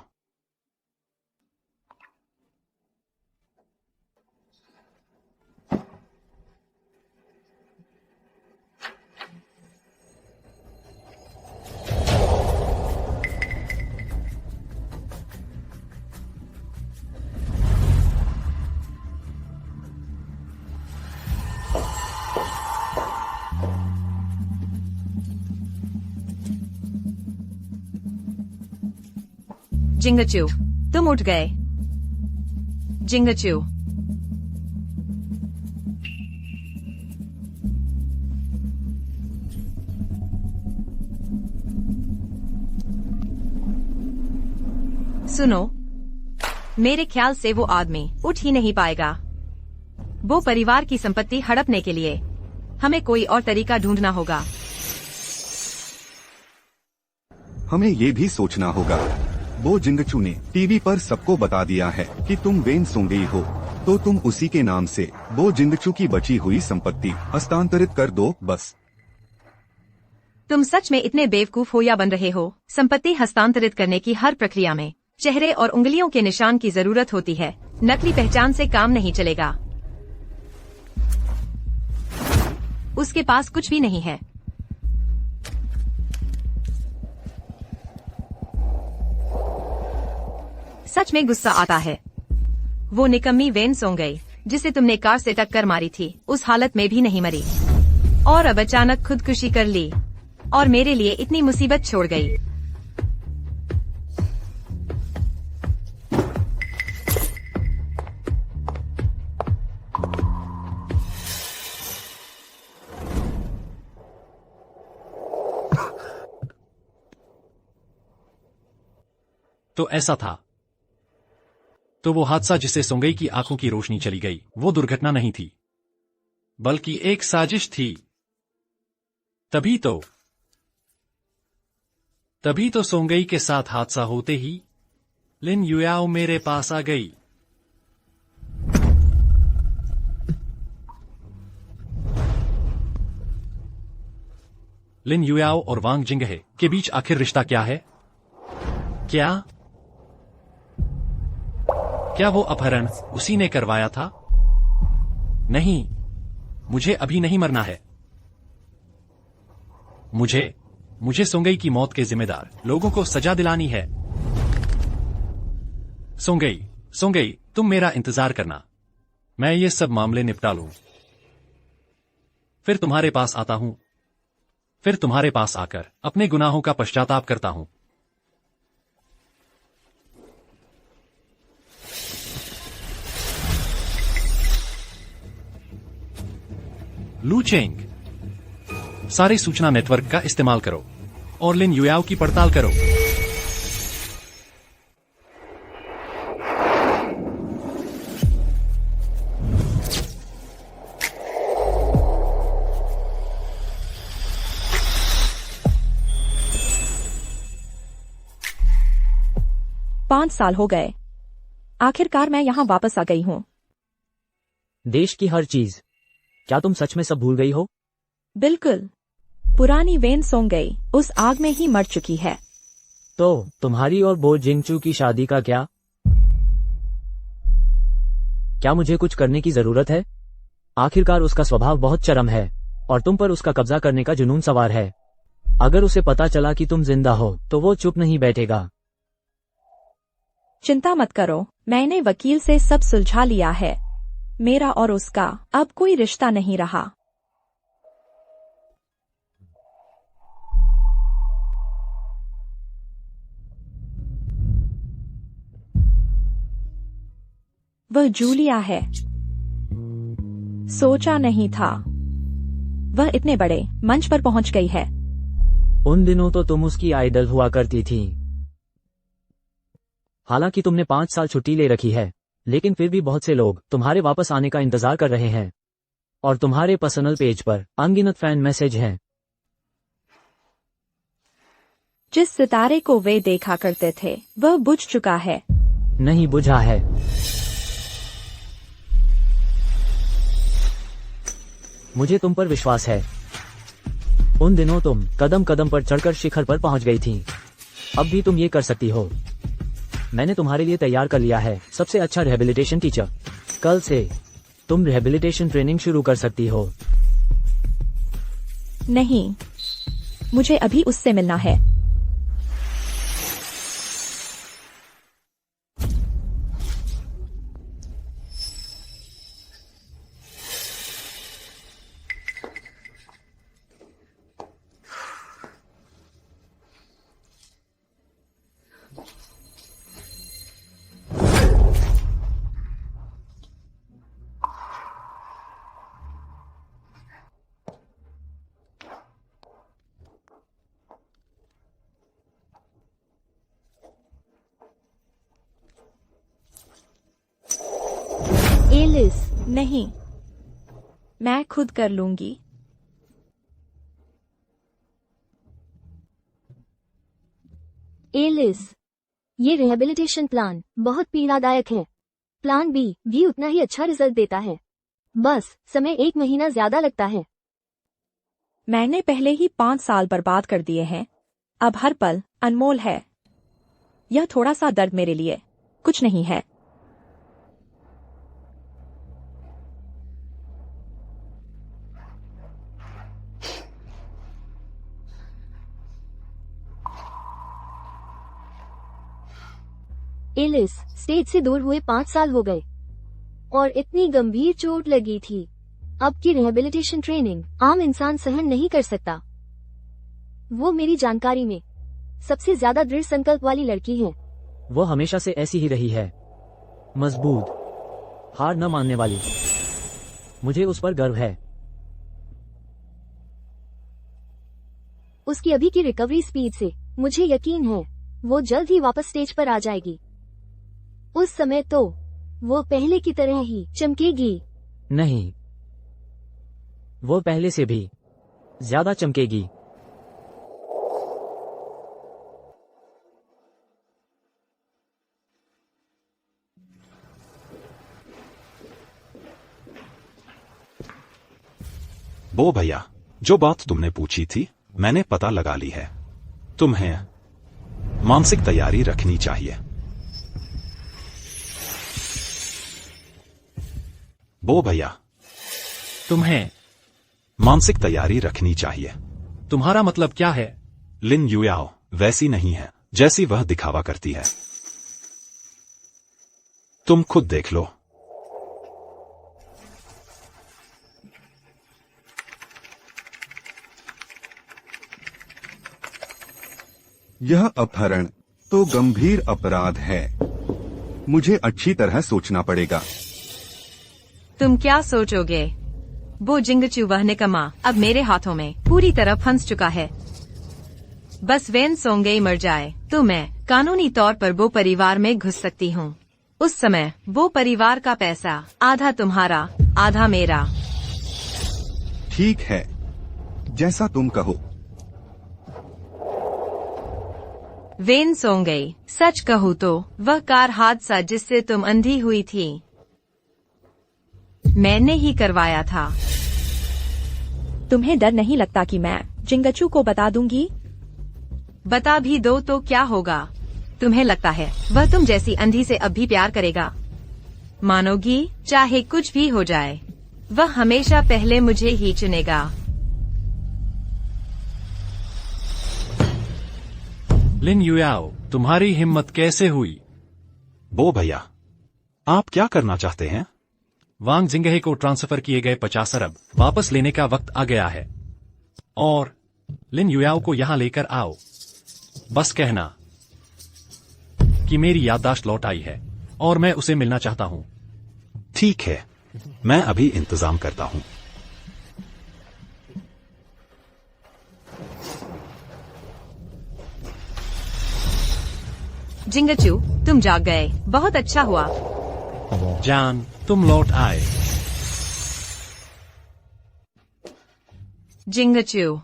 जिंगचू, तुम उठ गए। जिंगचू, सुनो, मेरे ख्याल से वो आदमी उठ ही नहीं पाएगा। वो परिवार की संपत्ति हड़पने के लिए हमें कोई और तरीका ढूंढना होगा। हमें ये भी सोचना होगा। बो जिंगचू ने टीवी पर सबको बता दिया है कि तुम वेन सोंगई हो, तो तुम उसी के नाम से बो जिंगचू की बची हुई संपत्ति हस्तांतरित कर दो बस। तुम सच में इतने बेवकूफ हो या बन रहे हो? संपत्ति हस्तांतरित करने की हर प्रक्रिया में चेहरे और उंगलियों के निशान की जरूरत होती है। नकली पहचान से काम नहीं चलेगा। उसके पास कुछ भी नहीं है। सच में गुस्सा आता है। वो निकम्मी वेन सोंगई जिसे तुमने कार से टक्कर मारी थी उस हालत में भी नहीं मरी और अब अचानक खुदकुशी कर ली और मेरे लिए इतनी मुसीबत छोड़ गई। तो ऐसा था। तो वो हादसा जिससे सोंगई की आंखों की रोशनी चली गई वो दुर्घटना नहीं थी बल्कि एक साजिश थी। तभी तो सोंगई के साथ हादसा होते ही लिन युयाओ मेरे पास आ गई। लिन युयाओ और वांग जिंगहे के बीच आखिर रिश्ता क्या है? क्या वो अपहरण उसी ने करवाया था? नहीं, मुझे अभी नहीं मरना है। मुझे सोंगई की मौत के जिम्मेदार लोगों को सजा दिलानी है। सोंगई, तुम मेरा इंतजार करना, मैं ये सब मामले निपटा लूं। फिर तुम्हारे पास आता हूं। फिर तुम्हारे पास आकर अपने गुनाहों का पश्चाताप करता हूं। लू चेंग, सारे सूचना नेटवर्क का इस्तेमाल करो और लिन युयाओ की पड़ताल करो। पांच साल हो गए। आखिरकार मैं यहाँ वापस आ गई हूँ। देश की हर चीज। क्या तुम सच में सब भूल गई हो? बिल्कुल। पुरानी वेन सोंगई उस आग में ही मर चुकी है। तो तुम्हारी और बो जिंगचू की शादी का क्या? क्या मुझे कुछ करने की जरूरत है? आखिरकार उसका स्वभाव बहुत चरम है और तुम पर उसका कब्जा करने का जुनून सवार है। अगर उसे पता चला कि तुम जिंदा हो तो वो चुप नहीं बैठेगा। चिंता मत करो, मैंने वकील से सब सुलझा लिया है। मेरा और उसका अब कोई रिश्ता नहीं रहा। वह जूलिया है। सोचा नहीं था वह इतने बड़े मंच पर पहुंच गई है। उन दिनों तो तुम उसकी आइडल हुआ करती थी। हालांकि तुमने 5 साल छुट्टी ले रखी है, लेकिन फिर भी बहुत से लोग तुम्हारे वापस आने का इंतजार कर रहे हैं और तुम्हारे पर्सनल पेज पर अनगिनत फैन मैसेज हैं। जिस सितारे को वे देखा करते थे वह बुझ चुका है। नहीं बुझा है। मुझे तुम पर विश्वास है। उन दिनों तुम कदम कदम पर चढ़कर शिखर पर पहुंच गई थी। अब भी तुम ये कर सकती हो। मैंने तुम्हारे लिए तैयार कर लिया है सबसे अच्छा रिहेबिलिटेशन टीचर। कल से तुम रिहेबिलिटेशन ट्रेनिंग शुरू कर सकती हो। नहीं, मुझे अभी उससे मिलना है। एलिस, नहीं, मैं खुद कर लूंगी। एलिस, ये रिहेबिलिटेशन प्लान बहुत पीड़ादायक है। प्लान बी भी उतना ही अच्छा रिजल्ट देता है, बस समय 1 महीना ज्यादा लगता है। मैंने पहले ही 5 साल बर्बाद कर दिए हैं। अब हर पल अनमोल है। यह थोड़ा सा दर्द मेरे लिए कुछ नहीं है। एलिस, स्टेज से दूर हुए 5 साल हो गए और इतनी गंभीर चोट लगी थी। अब की रिहेबिलिटेशन ट्रेनिंग आम इंसान सहन नहीं कर सकता। वो मेरी जानकारी में सबसे ज्यादा दृढ़ संकल्प वाली लड़की है। वो हमेशा से ऐसी ही रही है, मजबूत, हार न मानने वाली। मुझे उस पर गर्व है। उसकी अभी की रिकवरी स्पीड से मुझे यकीन है वो जल्द ही वापस स्टेज पर आ जाएगी। उस समय तो वो पहले की तरह ही चमकेगी। नहीं, वो पहले से भी ज्यादा चमकेगी। बो भैया, जो बात तुमने पूछी थी मैंने पता लगा ली है। तुम्हें मानसिक तैयारी रखनी चाहिए। बो भैया, तुम्हें मानसिक तैयारी रखनी चाहिए। तुम्हारा मतलब क्या है? लिन युयाओ वैसी नहीं है जैसी वह दिखावा करती है। तुम खुद देख लो। यह अपहरण तो गंभीर अपराध है। मुझे अच्छी तरह सोचना पड़ेगा। तुम क्या सोचोगे? वो जिंगचू वह निकम्मा अब मेरे हाथों में पूरी तरह फंस चुका है। बस वेन सोंगेई मर जाए तो मैं कानूनी तौर पर वो परिवार में घुस सकती हूँ। उस समय वो परिवार का पैसा आधा तुम्हारा आधा मेरा। ठीक है, जैसा तुम कहो। वेन सोंगेई, सच कहूँ तो वह कार हादसा जिससे तुम अंधी हुई थी मैंने ही करवाया था। तुम्हें डर नहीं लगता कि मैं जिंगचू को बता दूंगी? बता भी दो तो क्या होगा? तुम्हें लगता है वह तुम जैसी अंधी से अब भी प्यार करेगा? मानोगी? चाहे कुछ भी हो जाए वह हमेशा पहले मुझे ही चुनेगा। लिन युयाओ, तुम्हारी हिम्मत कैसे हुई? बो भैया, आप क्या करना चाहते हैं? वांग जिंगहे को ट्रांसफर किए गए 50 अरब वापस लेने का वक्त आ गया है और लिन युयाओ को यहां लेकर आओ। बस कहना कि मेरी याददाश्त लौट आई है और मैं उसे मिलना चाहता हूं। ठीक है, मैं अभी इंतजाम करता हूं। जिंगचू, तुम जाग गए, बहुत अच्छा हुआ। जान, तुम लौट आए। जिंगचू,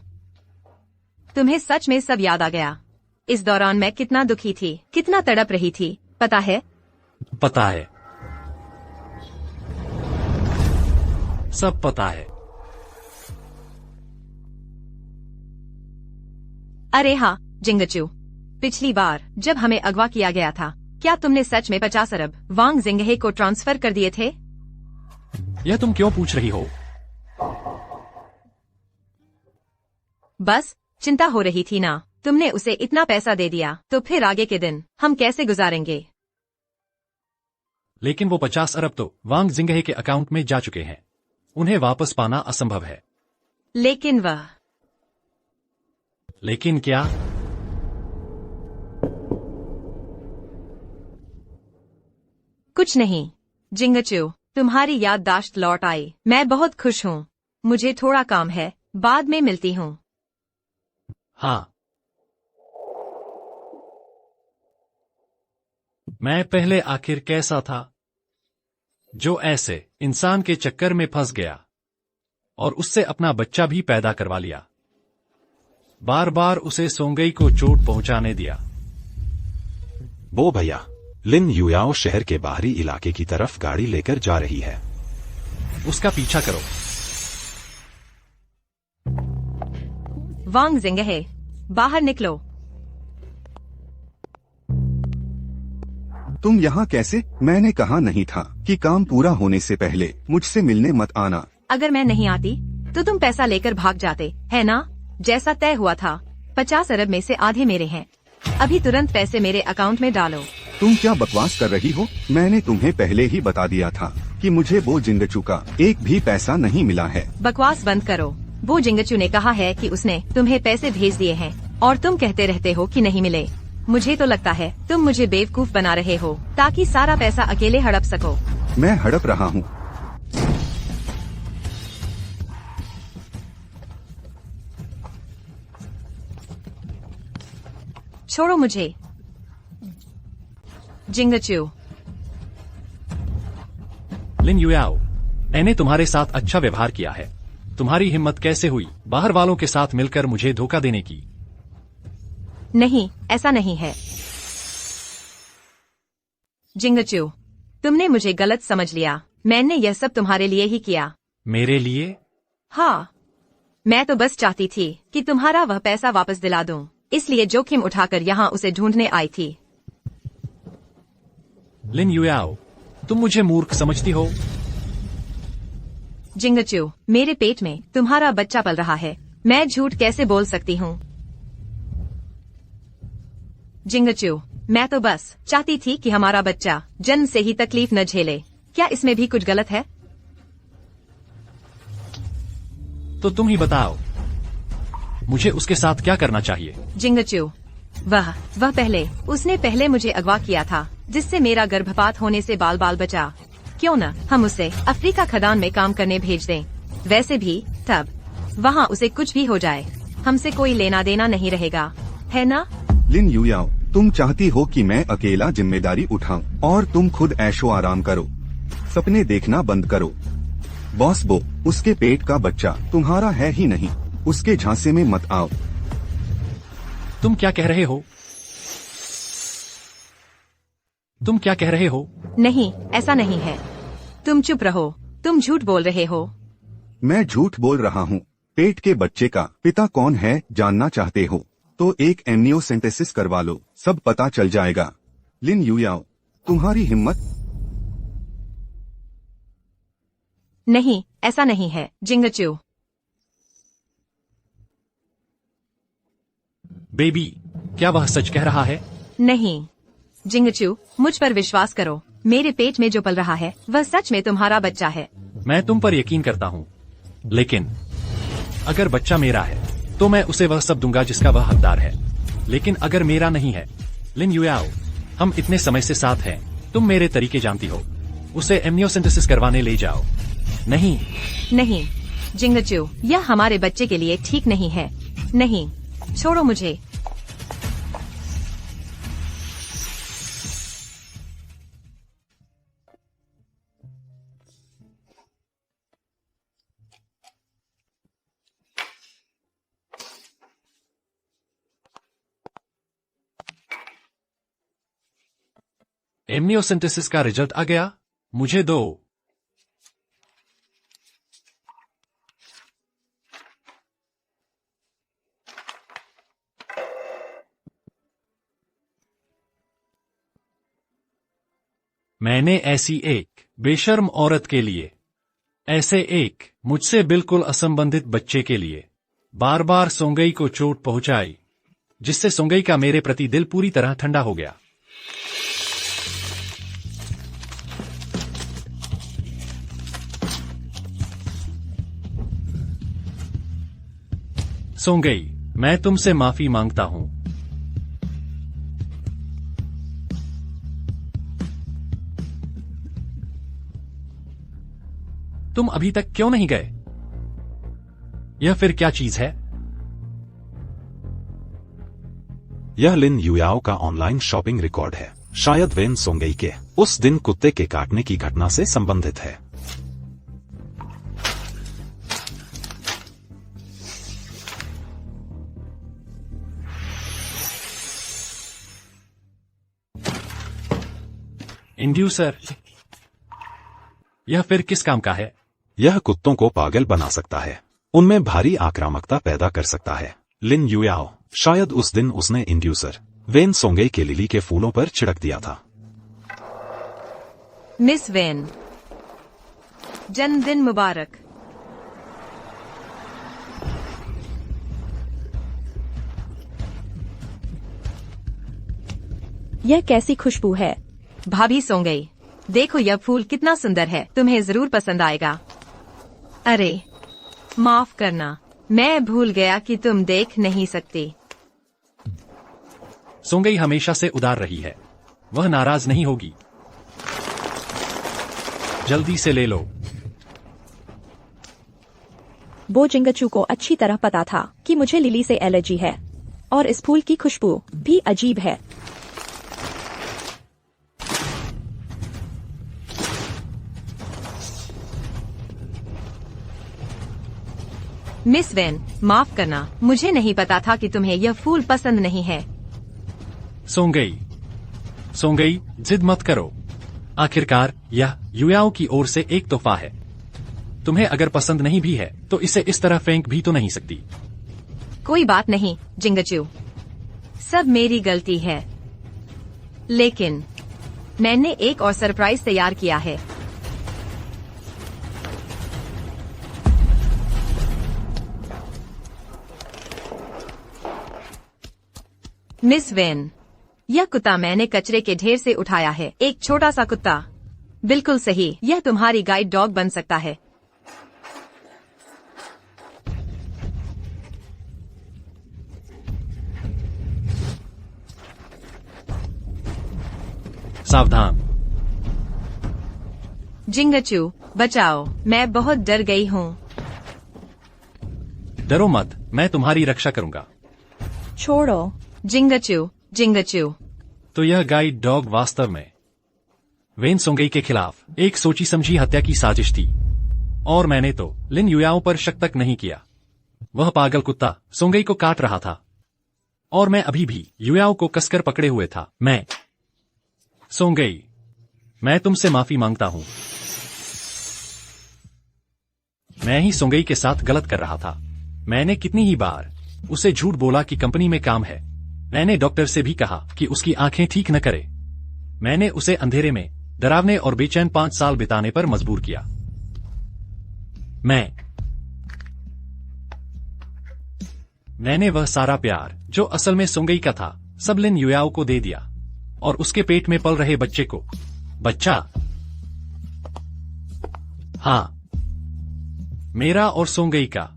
तुम्हें सच में सब याद आ गया। इस दौरान मैं कितना दुखी थी, कितना तड़प रही थी, पता है? पता है, सब पता है। अरे हाँ जिंगचू, पिछली बार जब हमें अगवा किया गया था क्या तुमने सच में 50 अरब वांग जिंगहे को ट्रांसफर कर दिए थे? यह तुम क्यों पूछ रही हो? बस चिंता हो रही थी ना। तुमने उसे इतना पैसा दे दिया तो फिर आगे के दिन हम कैसे गुजारेंगे? लेकिन वो 50 अरब तो वांग जिंगहे के अकाउंट में जा चुके हैं। उन्हें वापस पाना असंभव है। लेकिन क्या? कुछ नहीं जिंगचू, तुम्हारी याददाश्त लौट आई। मैं बहुत खुश हूँ। मुझे थोड़ा काम है, बाद में मिलती हूँ। हाँ, मैं पहले आखिर कैसा था जो ऐसे इंसान के चक्कर में फंस गया और उससे अपना बच्चा भी पैदा करवा लिया। बार बार उसे सोंगई को चोट पहुंचाने दिया। बो भैया, लिन युयाओ शहर के बाहरी इलाके की तरफ गाड़ी लेकर जा रही है। उसका पीछा करो। वांग जिंगहे, बाहर निकलो। तुम यहाँ कैसे? मैंने कहा नहीं था कि काम पूरा होने से पहले मुझसे मिलने मत आना। अगर मैं नहीं आती तो तुम पैसा लेकर भाग जाते, है ना? जैसा तय हुआ था 50 अरब में से आधे मेरे हैं। अभी तुरंत पैसे मेरे अकाउंट में डालो। तुम क्या बकवास कर रही हो? मैंने तुम्हें पहले ही बता दिया था कि मुझे वो जिंगचू का एक भी पैसा नहीं मिला है। बकवास बंद करो। वो जिंगचू ने कहा है कि उसने तुम्हें पैसे भेज दिए हैं और तुम कहते रहते हो कि नहीं मिले। मुझे तो लगता है तुम मुझे बेवकूफ बना रहे हो ताकि सारा पैसा अकेले हड़प सको। मैं हड़प रहा हूँ। छोड़ो मुझे। जिंगचू। लिन युयाओ, मैंने तुम्हारे साथ अच्छा व्यवहार किया है। तुम्हारी हिम्मत कैसे हुई बाहर वालों के साथ मिलकर मुझे धोखा देने की? नहीं, ऐसा नहीं है। जिंगचू, तुमने मुझे गलत समझ लिया। मैंने यह सब तुम्हारे लिए ही किया। मेरे लिए? हाँ, मैं तो बस चाहती थी कि तुम्हारा वह पैसा वापस दिला दूं, इसलिए जोखिम उठाकर यहाँ उसे ढूंढने आई थी। लिन युयाओ, तुम मुझे मूर्ख समझती हो? जिंगचू, मेरे पेट में तुम्हारा बच्चा पल रहा है। मैं झूठ कैसे बोल सकती हूँ? जिंगचू, मैं तो बस चाहती थी कि हमारा बच्चा जन्म से ही तकलीफ न झेले। क्या इसमें भी कुछ गलत है? तो तुम ही बताओ, मुझे उसके साथ क्या करना चाहिए? जिंगचू, वह उसने पहले मुझे अगवा किया था, जिससे मेरा गर्भपात होने से बाल बाल बचा। क्यों न हम उसे अफ्रीका खदान में काम करने भेज दें। वैसे भी तब वहाँ उसे कुछ भी हो जाए, हमसे कोई लेना देना नहीं रहेगा, है ना? लिन युयाओ, तुम चाहती हो कि मैं अकेला जिम्मेदारी उठाऊं और तुम खुद ऐशो आराम करो, सपने देखना बंद करो। बॉस बो, उसके पेट का बच्चा तुम्हारा है ही नहीं, उसके झांसे में मत आओ। तुम क्या कह रहे हो? तुम क्या कह रहे हो? नहीं, ऐसा नहीं है। तुम चुप रहो, तुम झूठ बोल रहे हो। मैं झूठ बोल रहा हूँ। पेट के बच्चे का पिता कौन है जानना चाहते हो तो एक एमनियोसेंटेसिस करवा लो, सब पता चल जाएगा। लिन युयाओ, तुम्हारी हिम्मत। नहीं, ऐसा नहीं है। जिंगचू, बेबी, क्या वह सच कह रहा है? नहीं। जिंगचू, मुझ पर विश्वास करो। मेरे पेट में जो पल रहा है वह सच में तुम्हारा बच्चा है। मैं तुम पर यकीन करता हूँ, लेकिन अगर बच्चा मेरा है तो मैं उसे वह सब दूंगा जिसका वह हकदार है। लेकिन अगर मेरा नहीं है, लिन युयाओ, हम इतने समय से साथ हैं, तुम मेरे तरीके जानती हो। उसे एमनियोसेंटेसिस करवाने ले जाओ। नहीं नहीं जिंगचू, यह हमारे बच्चे के लिए ठीक नहीं है। नहीं, छोड़ो मुझे। एमनियोसेंटेसिस का रिजल्ट आ गया, मुझे दो। मैंने ऐसी एक बेशर्म औरत के लिए, ऐसे एक मुझसे बिल्कुल असंबंधित बच्चे के लिए बार बार सोंगई को चोट पहुंचाई, जिससे सोंगई का मेरे प्रति दिल पूरी तरह ठंडा हो गया। सोंगई, मैं तुमसे माफी मांगता हूं। तुम अभी तक क्यों नहीं गए? यह फिर क्या चीज है? यह लिन युयाओ का ऑनलाइन शॉपिंग रिकॉर्ड है। शायद वेन सोंगई के उस दिन कुत्ते के काटने की घटना से संबंधित है। इंड्यूसर, यह फिर किस काम का है? यह कुत्तों को पागल बना सकता है, उनमें भारी आक्रामकता पैदा कर सकता है। लिन युयाओ, शायद उस दिन उसने इंड्यूसर वेन सोंगई के लिली के फूलों पर छिड़क दिया था। मिस वेन, जन्मदिन मुबारक। यह कैसी खुशबू है? भाभी सो गई। देखो यह फूल कितना सुंदर है, तुम्हें जरूर पसंद आएगा। अरे माफ करना, मैं भूल गया कि तुम देख नहीं सकती। सोंगई हमेशा से उदार रही है, वह नाराज नहीं होगी। जल्दी से ले लो। बो जिंगचू को अच्छी तरह पता था कि मुझे लिली से एलर्जी है, और इस फूल की खुशबू भी अजीब है। मिस वेन, माफ करना, मुझे नहीं पता था कि तुम्हें यह फूल पसंद नहीं है। सोंगई, जिद मत करो। आखिरकार यह युयाओ की ओर से एक तोहफा है। तुम्हें अगर पसंद नहीं भी है तो इसे इस तरह फेंक भी तो नहीं सकती। कोई बात नहीं जिंगचू, सब मेरी गलती है। लेकिन मैंने एक और सरप्राइज तैयार किया है। मिस वेन, यह कुत्ता मैंने कचरे के ढेर से उठाया है। एक छोटा सा कुत्ता। बिल्कुल सही, यह तुम्हारी गाइड डॉग बन सकता है। सावधान। जिंगचू, बचाओ, मैं बहुत डर गई हूँ। डरो मत, मैं तुम्हारी रक्षा करूंगा। छोड़ो। जिंगचू। तो यह गाइड डॉग वास्तव में वेन सोंगई के खिलाफ एक सोची समझी हत्या की साजिश थी, और मैंने तो लिन युयाओ पर शक तक नहीं किया। वह पागल कुत्ता सोंगई को काट रहा था, और मैं अभी भी युयाओ को कसकर पकड़े हुए था। सोंगई, मैं तुमसे माफी मांगता हूं। मैं ही सोंगई के साथ गलत कर रहा था। मैंने कितनी ही बार उसे झूठ बोला कि कंपनी में काम है। मैंने डॉक्टर से भी कहा कि उसकी आंखें ठीक न करे। मैंने उसे अंधेरे में डरावने और बेचैन 5 साल बिताने पर मजबूर किया। मैंने वह सारा प्यार जो असल में सोंगई का था सब लिन युयाओ को दे दिया, और उसके पेट में पल रहे बच्चे को। बच्चा? हाँ, मेरा और सोंगई का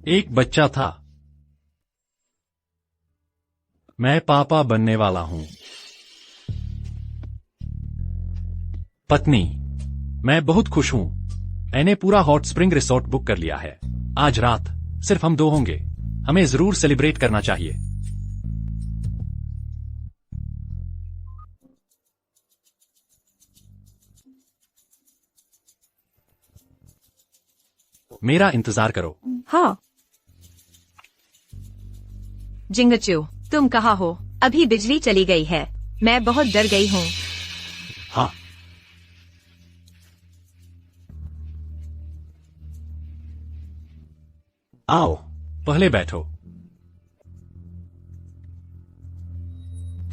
एक बच्चा था। मैं पापा बनने वाला हूं। पत्नी, मैं बहुत खुश हूं। मैंने पूरा हॉट स्प्रिंग रिसोर्ट बुक कर लिया है। आज रात सिर्फ हम 2 होंगे। हमें जरूर सेलिब्रेट करना चाहिए। मेरा इंतजार करो। हाँ। जिंगचू, तुम कहाँ हो? अभी बिजली चली गई है। मैं बहुत डर गई हूँ। हाँ। आओ, पहले बैठो।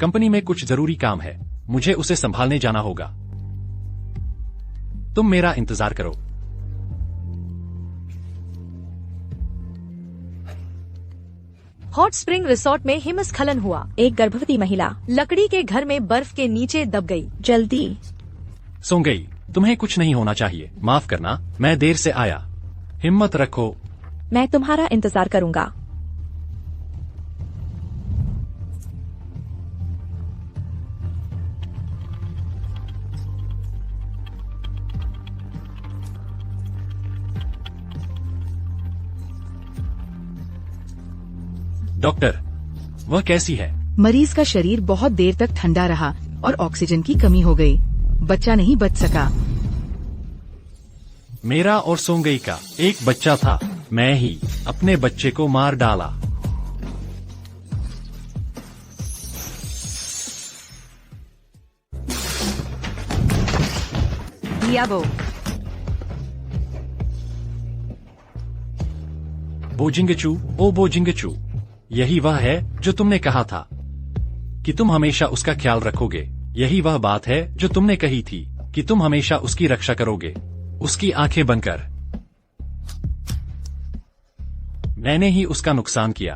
कंपनी में कुछ जरूरी काम है, मुझे उसे संभालने जाना होगा। तुम मेरा इंतजार करो। हॉट स्प्रिंग रिसोर्ट में हिमस्खलन हुआ। एक गर्भवती महिला लकड़ी के घर में बर्फ के नीचे दब गई। जल्दी। सोंगई, तुम्हें कुछ नहीं होना चाहिए। माफ करना, मैं देर से आया। हिम्मत रखो। मैं तुम्हारा इंतजार करूंगा। डॉक्टर, वह कैसी है? मरीज का शरीर बहुत देर तक ठंडा रहा और ऑक्सीजन की कमी हो गई। बच्चा नहीं बच सका। मेरा और सोंगई का एक बच्चा था। मैं ही अपने बच्चे को मार डाला। डियाबो। बोजिंगचू, ओ बोजिंगचू, यही वह है जो तुमने कहा था कि तुम हमेशा उसका ख्याल रखोगे। यही वह बात है जो तुमने कही थी कि तुम हमेशा उसकी रक्षा करोगे, उसकी आंखें बनकर। मैंने ही उसका नुकसान किया।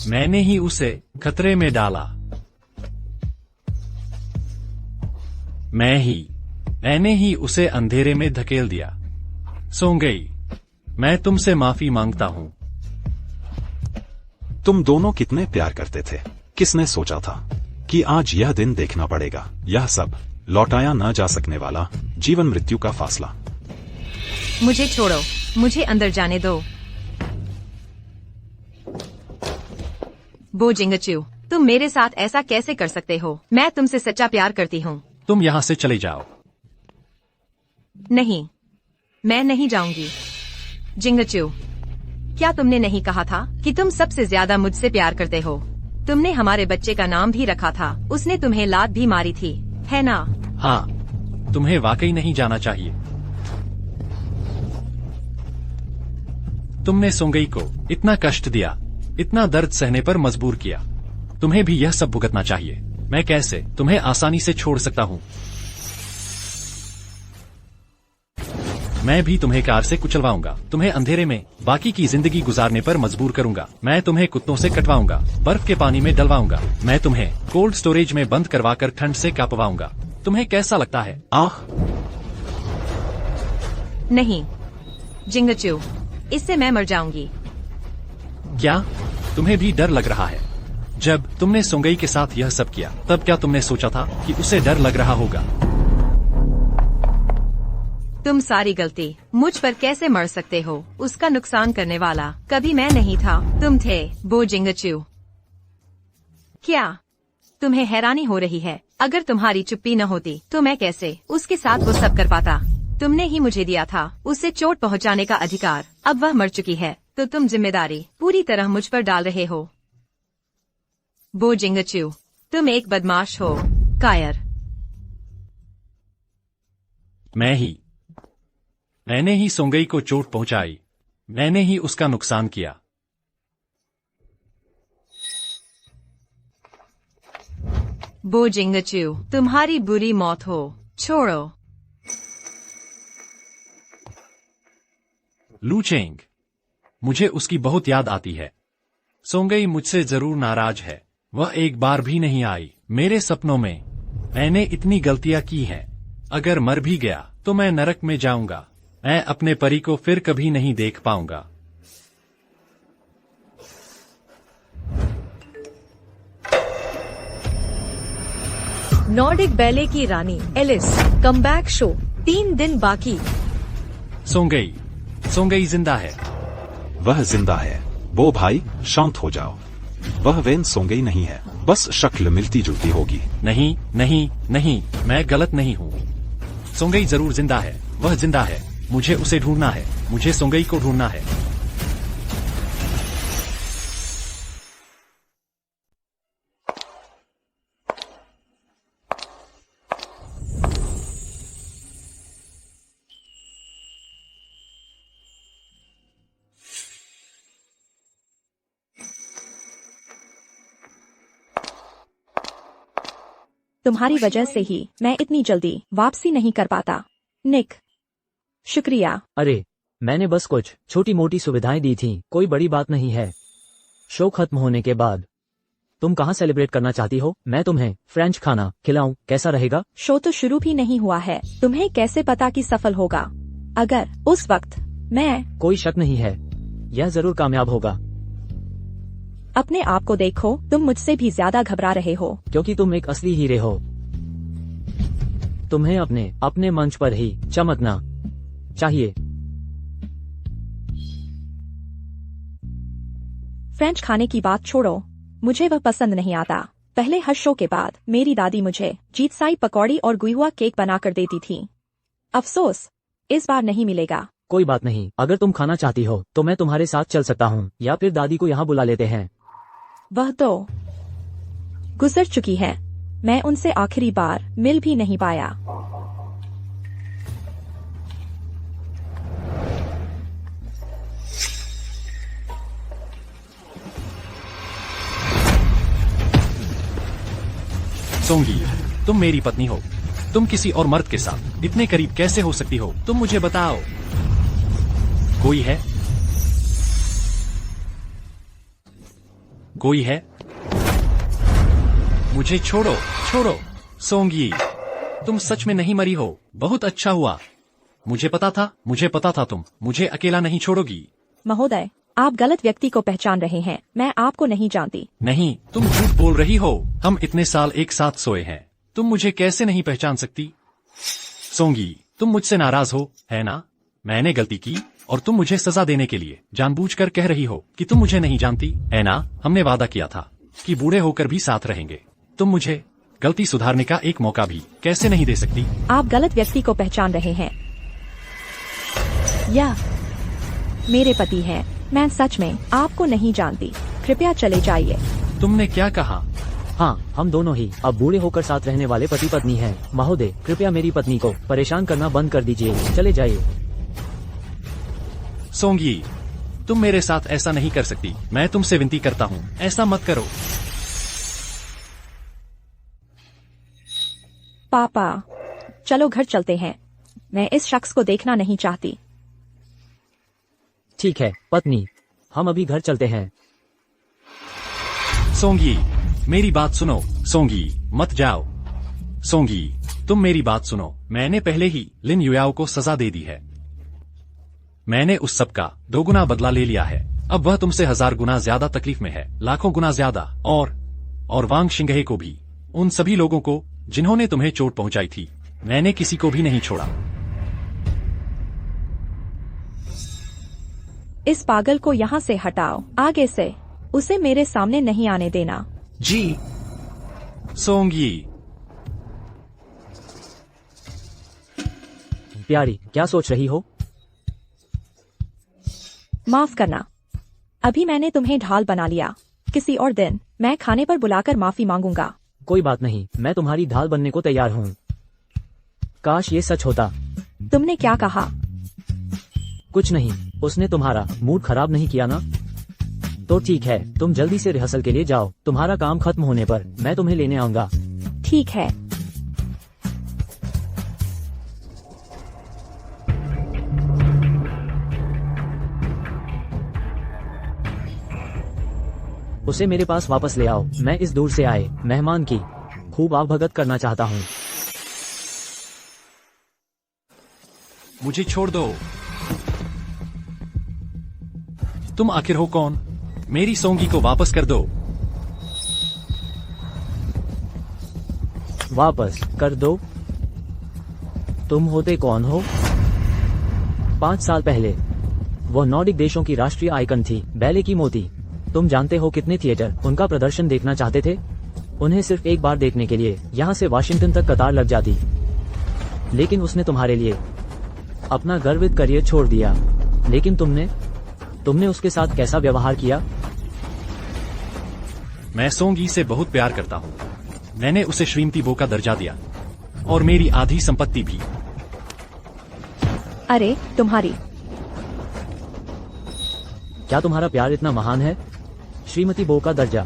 मैंने ही उसे खतरे में डाला। मैंने ही उसे अंधेरे में धकेल दिया। सोंगई, मैं तुमसे माफी मांगता हूं। तुम दोनों कितने प्यार करते थे। किसने सोचा था कि आज यह दिन देखना पड़ेगा। यह सब लौटाया न जा सकने वाला जीवन मृत्यु का फासला। मुझे छोड़ो, मुझे अंदर जाने दो। बो जिंगचू, तुम मेरे साथ ऐसा कैसे कर सकते हो? मैं तुमसे सच्चा प्यार करती हूँ। तुम यहाँ से चले जाओ। नहीं, मैं नहीं जाऊंगी। जिंगचू, क्या तुमने नहीं कहा था कि तुम सबसे ज्यादा मुझसे प्यार करते हो? तुमने हमारे बच्चे का नाम भी रखा था। उसने तुम्हें लात भी मारी थी, है ना? हाँ, तुम्हें वाकई नहीं जाना चाहिए। तुमने सोंगई को इतना कष्ट दिया, इतना दर्द सहने पर मजबूर किया। तुम्हें भी यह सब भुगतना चाहिए। मैं कैसे तुम्हें आसानी से छोड़ सकता हूँ? मैं भी तुम्हें कार से कुचलवाऊंगा। तुम्हें अंधेरे में बाकी की जिंदगी गुजारने पर मजबूर करूंगा। मैं तुम्हें कुत्तों से कटवाऊंगा, बर्फ के पानी में डलवाऊंगा। मैं तुम्हें कोल्ड स्टोरेज में बंद करवाकर ठंड से कांपवाऊंगा। तुम्हें कैसा लगता है? आह, नहीं जिंगचू, इससे मैं मर जाऊंगी। क्या तुम्हें भी डर लग रहा है? जब तुमने सोंगई के साथ यह सब किया, तब क्या तुमने सोचा था कि उसे डर लग रहा होगा? तुम सारी गलती मुझ पर कैसे मर सकते हो? उसका नुकसान करने वाला कभी मैं नहीं था, तुम थे, बो जिंगचू। क्या तुम्हें हैरानी हो रही है? अगर तुम्हारी चुप्पी न होती तो मैं कैसे उसके साथ वो सब कर पाता? तुमने ही मुझे दिया था उसे चोट पहुंचाने का अधिकार। अब वह मर चुकी है तो तुम जिम्मेदारी पूरी तरह मुझ पर डाल रहे हो। बो जिंगचू, तुम एक बदमाश हो, कायर। मैंने ही सोंगई को चोट पहुंचाई। मैंने ही उसका नुकसान किया। बो जिंगचू, तुम्हारी बुरी मौत हो। छोड़ो। लूचेंग, मुझे उसकी बहुत याद आती है। सोंगई मुझसे जरूर नाराज है। वह एक बार भी नहीं आई मेरे सपनों में। मैंने इतनी गलतियां की हैं। अगर मर भी गया तो मैं नरक में जाऊंगा। मैं अपने परी को फिर कभी नहीं देख पाऊंगा। नॉर्डिक बैले की रानी एलिस कमबैक शो 3 दिन बाकी। सोंगई जिंदा है। वह जिंदा है। बो भाई, शांत हो जाओ। वह वेन सोंगई नहीं है, बस शक्ल मिलती जुलती होगी। नहीं नहीं नहीं, मैं गलत नहीं हूँ। सोंगई जरूर जिंदा है। वह जिंदा है। मुझे उसे ढूंढना है। मुझे सोंगई को ढूंढना है। तुम्हारी वजह से ही मैं इतनी जल्दी वापसी नहीं कर पाता। निक, शुक्रिया। अरे, मैंने बस कुछ छोटी मोटी सुविधाएं दी थी, कोई बड़ी बात नहीं है। शो खत्म होने के बाद तुम कहाँ सेलिब्रेट करना चाहती हो? मैं तुम्हें फ्रेंच खाना खिलाऊं, कैसा रहेगा? शो तो शुरू भी नहीं हुआ है। तुम्हें कैसे पता कि सफल होगा? अगर उस वक्त मैं कोई शक नहीं है, यह जरूर कामयाब होगा। अपने आप को देखो, तुम मुझसे भी ज्यादा घबरा रहे हो। क्योंकि तुम एक असली हीरे हो। तुम्हें अपने मंच पर ही चमकना चाहिए। फ्रेंच खाने की बात छोड़ो, मुझे वह पसंद नहीं आता। पहले हर शो के बाद मेरी दादी मुझे जीतसाई पकौड़ी और गुइहुआ केक बनाकर देती थी। अफसोस, इस बार नहीं मिलेगा। कोई बात नहीं, अगर तुम खाना चाहती हो तो मैं तुम्हारे साथ चल सकता हूँ, या फिर दादी को यहाँ बुला लेते हैं। वह तो गुजर चुकी है। मैं उनसे आखिरी बार मिल भी नहीं पाया। सोंगी, तुम मेरी पत्नी हो। तुम किसी और मर्द के साथ इतने करीब कैसे हो सकती हो? तुम मुझे बताओ। कोई है? कोई है? मुझे छोड़ो, छोड़ो। सोंगी, तुम सच में नहीं मरी हो। बहुत अच्छा हुआ। मुझे पता था तुम मुझे अकेला नहीं छोड़ोगी। महोदय, आप गलत व्यक्ति को पहचान रहे हैं। मैं आपको नहीं जानती। नहीं, तुम झूठ बोल रही हो। हम इतने साल एक साथ सोए हैं। तुम मुझे कैसे नहीं पहचान सकती? सोंगी, तुम मुझसे नाराज हो, है ना? मैंने गलती की और तुम मुझे सजा देने के लिए जानबूझकर कह रही हो कि तुम मुझे नहीं जानती, है ना? हमने वादा किया था कि बूढ़े होकर भी साथ रहेंगे। तुम मुझे गलती सुधारने का एक मौका भी कैसे नहीं दे सकती? आप गलत व्यक्ति को पहचान रहे हैं। या मेरे पति हैं। मैं सच में आपको नहीं जानती। कृपया चले जाइए। तुमने क्या कहा? हाँ, हम दोनों ही अब बूढ़े होकर साथ रहने वाले पति पत्नी हैं। महोदय, कृपया मेरी पत्नी को परेशान करना बंद कर दीजिए। चले जाइए। सोंगी, तुम मेरे साथ ऐसा नहीं कर सकती। मैं तुमसे विनती करता हूँ, ऐसा मत करो। पापा, चलो घर चलते हैं। मैं इस शख्स को देखना नहीं चाहती। ठीक है पत्नी, हम अभी घर चलते हैं। सोंगी, मेरी बात सुनो। सोंगी, मत जाओ। सोंगी, तुम मेरी बात सुनो। मैंने पहले ही लिन युयाओ को सजा दे दी है। मैंने उस सब का 2 गुना बदला ले लिया है। अब वह तुमसे 1000 गुना ज्यादा तकलीफ में है, लाखों गुना ज्यादा। और वांग शिंगहे को भी, उन सभी लोगों को जिन्होंने तुम्हें चोट पहुंचाई थी, मैंने किसी को भी नहीं छोड़ा। इस पागल को यहाँ से हटाओ। आगे से उसे मेरे सामने नहीं आने देना। जी। सोंगी, प्यारी, क्या सोच रही हो? माफ करना, अभी मैंने तुम्हें ढाल बना लिया। किसी और दिन मैं खाने पर बुलाकर माफी मांगूंगा। कोई बात नहीं, मैं तुम्हारी ढाल बनने को तैयार हूँ। काश ये सच होता। तुमने क्या कहा? कुछ नहीं, उसने तुम्हारा मूड खराब नहीं किया ना? तो ठीक है, तुम जल्दी से रिहर्सल के लिए जाओ। तुम्हारा काम खत्म होने पर मैं तुम्हें लेने आऊंगा। ठीक है। उसे मेरे पास वापस ले आओ। मैं इस दूर से आए मेहमान की खूब आवभगत करना चाहता हूँ। मुझे छोड़ दो। तुम आखिर हो कौन? मेरी सोंगी को वापस कर दो। वापस कर दो? तुम होते कौन हो? 5 साल पहले वो नॉर्डिक देशों की राष्ट्रीय आइकन थी, बैले की मोती। तुम जानते हो कितने थिएटर उनका प्रदर्शन देखना चाहते थे? उन्हें सिर्फ एक बार देखने के लिए यहाँ से वाशिंगटन तक कतार लग जाती। लेकिन उसने तुम्हारे लिए अपना गर्वित करियर छोड़ दिया। लेकिन तुमने उसके साथ कैसा व्यवहार किया? मैं सोंगी से बहुत प्यार करता हूँ। मैंने उसे श्रीमती बो का दर्जा दिया और मेरी आधी संपत्ति भी। अरे तुम्हारी, क्या तुम्हारा प्यार इतना महान है? श्रीमती बो का दर्जा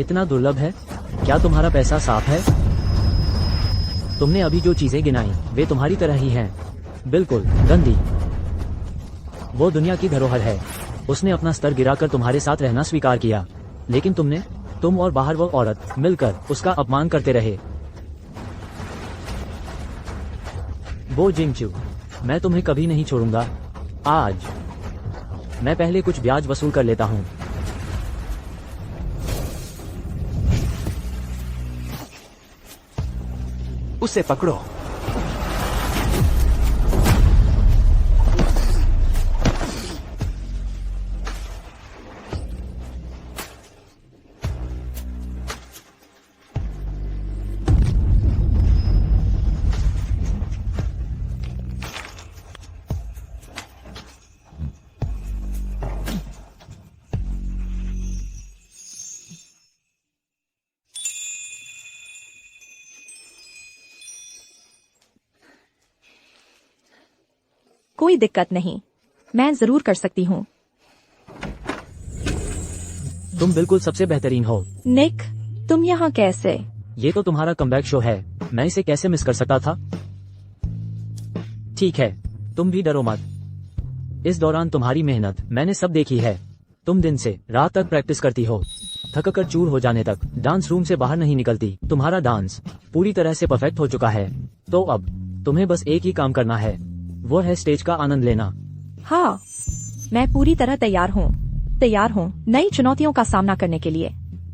इतना दुर्लभ है? क्या तुम्हारा पैसा साफ है? तुमने अभी जो चीजें गिनाई वे तुम्हारी तरह ही हैं, बिल्कुल गंदी। वो दुनिया की धरोहर है। उसने अपना स्तर गिराकर तुम्हारे साथ रहना स्वीकार किया, लेकिन तुम और बाहर वो औरत मिलकर उसका अपमान करते रहे। वो जिंगचू, मैं तुम्हें कभी नहीं छोड़ूंगा। आज मैं पहले कुछ ब्याज वसूल कर लेता हूँ। उसे पकड़ो। कोई दिक्कत नहीं, मैं जरूर कर सकती हूँ। तुम बिल्कुल सबसे बेहतरीन हो। निक, तुम यहाँ कैसे? ये तो तुम्हारा कमबैक शो है, मैं इसे कैसे मिस कर सकता था? ठीक है, तुम भी डरो मत। इस दौरान तुम्हारी मेहनत मैंने सब देखी है। तुम दिन से रात तक प्रैक्टिस करती हो। थक कर चूर हो जाने तक डांस रूम से बाहर नहीं निकलती। तुम्हारा डांस पूरी तरह से परफेक्ट हो चुका है, तो अब तुम्हें बस एक ही काम करना है, वो है स्टेज का आनंद लेना। हाँ, मैं पूरी तरह तैयार हूँ नई चुनौतियों का सामना करने के लिए,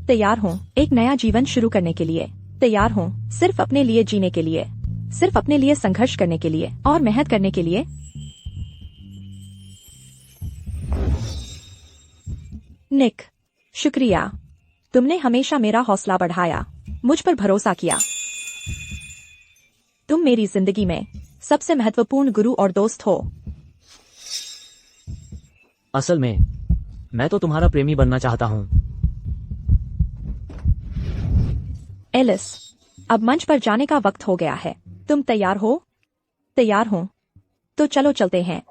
तैयार हूँ एक नया जीवन शुरू करने के लिए, तैयार हूँ सिर्फ अपने लिए जीने के लिए, सिर्फ अपने लिए संघर्ष करने के लिए और मेहनत करने के लिए। निक, शुक्रिया, तुमने हमेशा मेरा हौसला बढ़ाया, मुझ पर भरोसा किया। तुम मेरी जिंदगी में सबसे महत्वपूर्ण गुरु और दोस्त हो। असल में मैं तो तुम्हारा प्रेमी बनना चाहता हूँ। एलिस, अब मंच पर जाने का वक्त हो गया है। तुम तैयार हो? तैयार हूँ, तो चलो चलते हैं।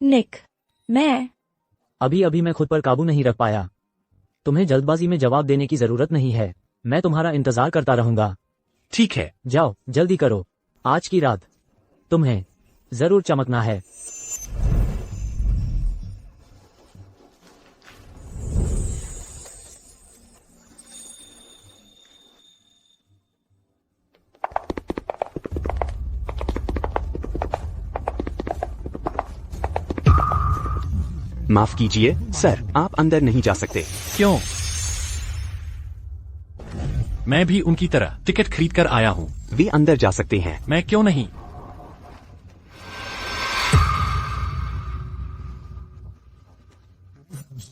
निक, मैं अभी मैं खुद पर काबू नहीं रख पाया। तुम्हें जल्दबाजी में जवाब देने की जरूरत नहीं है, मैं तुम्हारा इंतजार करता रहूंगा। ठीक है, जाओ जल्दी करो, आज की रात तुम्हें जरूर चमकना है। माफ कीजिए सर, आप अंदर नहीं जा सकते। क्यों? मैं भी उनकी तरह टिकट खरीद कर आया हूँ। वे अंदर जा सकते हैं। मैं क्यों नहीं?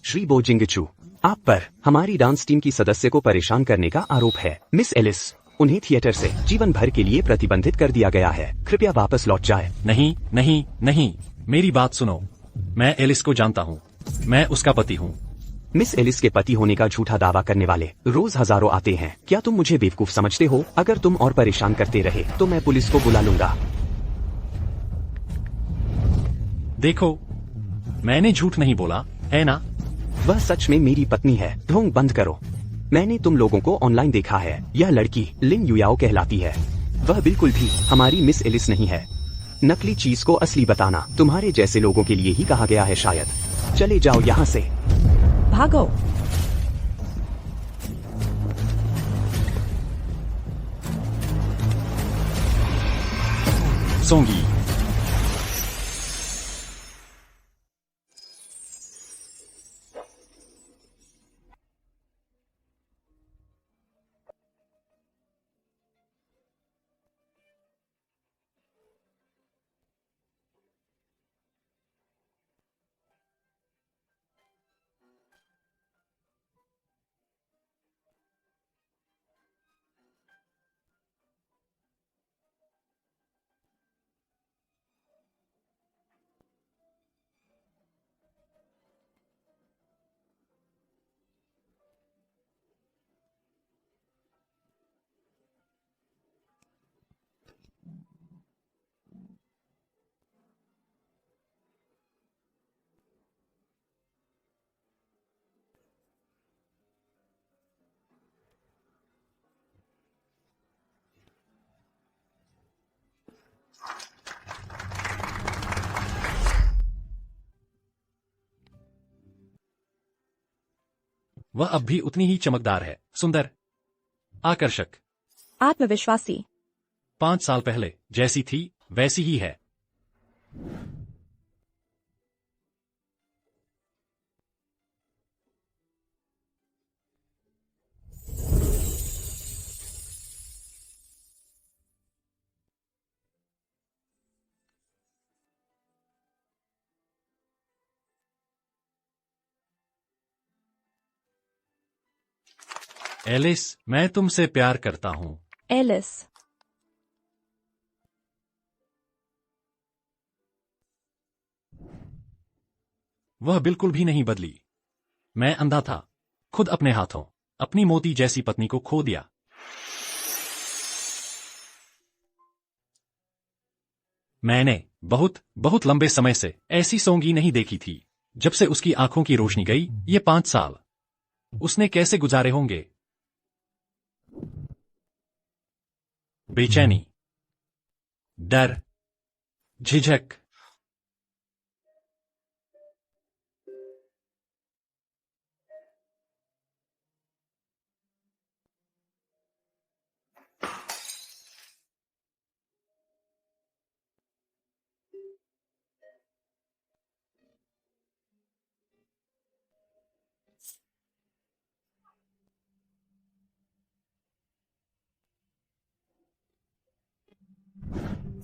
श्री बो जिंगचू, आप पर हमारी डांस टीम की सदस्य को परेशान करने का आरोप है। मिस एलिस, उन्हें थिएटर से जीवन भर के लिए प्रतिबंधित कर दिया गया है। कृपया वापस लौट जाए। नहीं नहीं नहीं, मेरी बात सुनो। मैं एलिस को जानता हूँ, मैं उसका पति हूँ। मिस एलिस के पति होने का झूठा दावा करने वाले रोज हजारों आते हैं। क्या तुम मुझे बेवकूफ समझते हो? अगर तुम और परेशान करते रहे तो मैं पुलिस को बुला लूंगा। देखो, मैंने झूठ नहीं बोला है ना? वह सच में मेरी पत्नी है। ढोंग बंद करो। मैंने तुम लोगों को ऑनलाइन देखा है। यह लड़की लिन युयाओ कहलाती है। वह बिल्कुल भी हमारी मिस एलिस नहीं है। नकली चीज को असली बताना तुम्हारे जैसे लोगों के लिए ही कहा गया है शायद। चले जाओ यहाँ से। भागो। सोंगी, वह अब भी उतनी ही चमकदार है, सुंदर, आकर्षक, आत्मविश्वासी। 5 साल पहले जैसी थी वैसी ही है। एलिस, मैं तुमसे प्यार करता हूँ। एलिस, वह बिल्कुल भी नहीं बदली। मैं अंधा था, खुद अपने हाथों अपनी मोती जैसी पत्नी को खो दिया। मैंने बहुत बहुत लंबे समय से ऐसी सोंगी नहीं देखी थी। जब से उसकी आंखों की रोशनी गई, ये 5 साल उसने कैसे गुजारे होंगे? बेचैनी, डर, झिझक,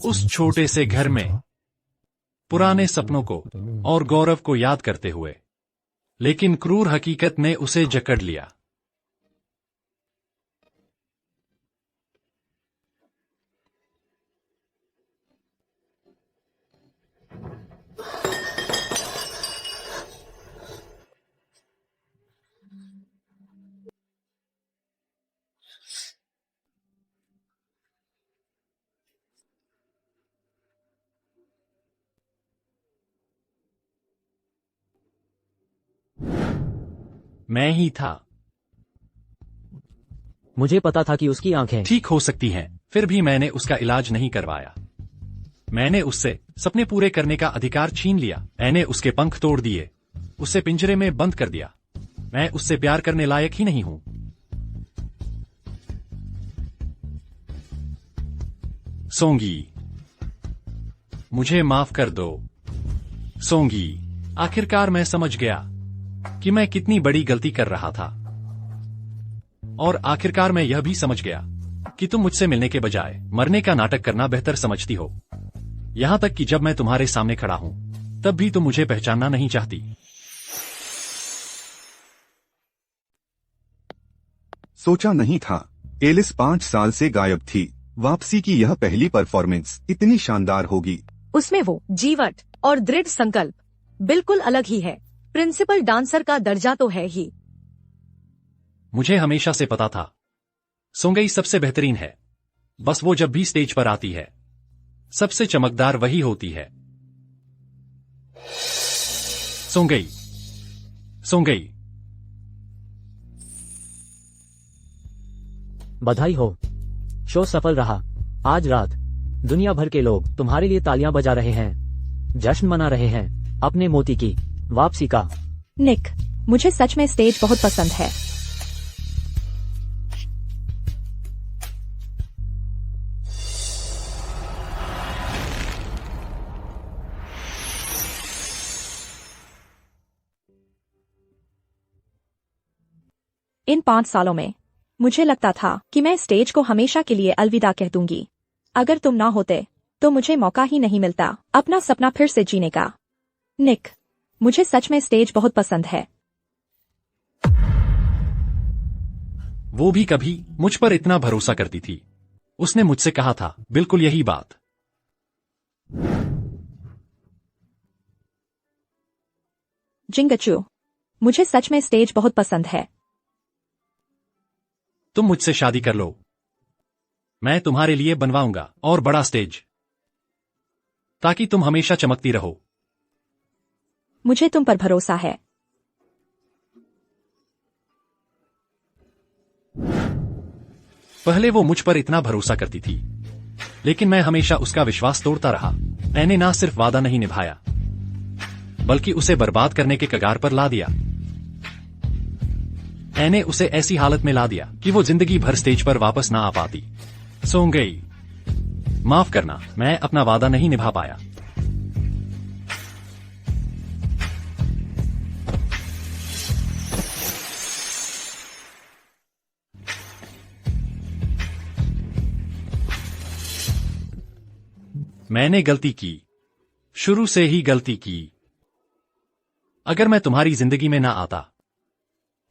उस छोटे से घर में, पुराने सपनों को और गौरव को याद करते हुए, लेकिन क्रूर हकीकत ने उसे जकड़ लिया। मैं ही था। मुझे पता था कि उसकी आंखें ठीक हो सकती हैं, फिर भी मैंने उसका इलाज नहीं करवाया। मैंने उससे सपने पूरे करने का अधिकार छीन लिया। मैंने उसके पंख तोड़ दिए, उसे पिंजरे में बंद कर दिया। मैं उससे प्यार करने लायक ही नहीं हूं। सोंगी, मुझे माफ कर दो। सोंगी, आखिरकार मैं समझ गया कि मैं कितनी बड़ी गलती कर रहा था। और आखिरकार मैं यह भी समझ गया कि तुम मुझसे मिलने के बजाय मरने का नाटक करना बेहतर समझती हो। यहां तक कि जब मैं तुम्हारे सामने खड़ा हूं, तब भी तुम मुझे पहचानना नहीं चाहती। सोचा नहीं था एलिस 5 साल से गायब थी। वापसी की यह पहली परफॉर्मेंस इतनी शानदार होगी। उसमें वो जीवट और दृढ़ संकल्प बिल्कुल अलग ही है। प्रिंसिपल डांसर का दर्जा तो है ही। मुझे हमेशा से पता था सोंगई सबसे बेहतरीन है। बस वो जब भी स्टेज पर आती है, सबसे चमकदार वही होती है। सोंगई, सोंगई, बधाई हो, शो सफल रहा। आज रात दुनिया भर के लोग तुम्हारे लिए तालियां बजा रहे हैं, जश्न मना रहे हैं अपने मोती की वापसी का। निक, मुझे सच में स्टेज बहुत पसंद है। इन 5 सालों में मुझे लगता था कि मैं स्टेज को हमेशा के लिए अलविदा कह दूंगी। अगर तुम ना होते तो मुझे मौका ही नहीं मिलता अपना सपना फिर से जीने का। निक, मुझे सच में स्टेज बहुत पसंद है। वो भी कभी मुझ पर इतना भरोसा करती थी। उसने मुझसे कहा था बिल्कुल यही बात। जिंगचू, मुझे सच में स्टेज बहुत पसंद है। तुम मुझसे शादी कर लो, मैं तुम्हारे लिए बनवाऊंगा और बड़ा स्टेज, ताकि तुम हमेशा चमकती रहो। मुझे तुम पर भरोसा है। पहले वो मुझ पर इतना भरोसा करती थी, लेकिन मैं हमेशा उसका विश्वास तोड़ता रहा। मैंने ना सिर्फ वादा नहीं निभाया, बल्कि उसे बर्बाद करने के कगार पर ला दिया। मैंने उसे ऐसी हालत में ला दिया कि वो जिंदगी भर स्टेज पर वापस ना आ पाती। सोंगई, माफ करना, मैं अपना वादा नहीं निभा पाया। मैंने गलती की, शुरू से ही गलती की। अगर मैं तुम्हारी जिंदगी में ना आता,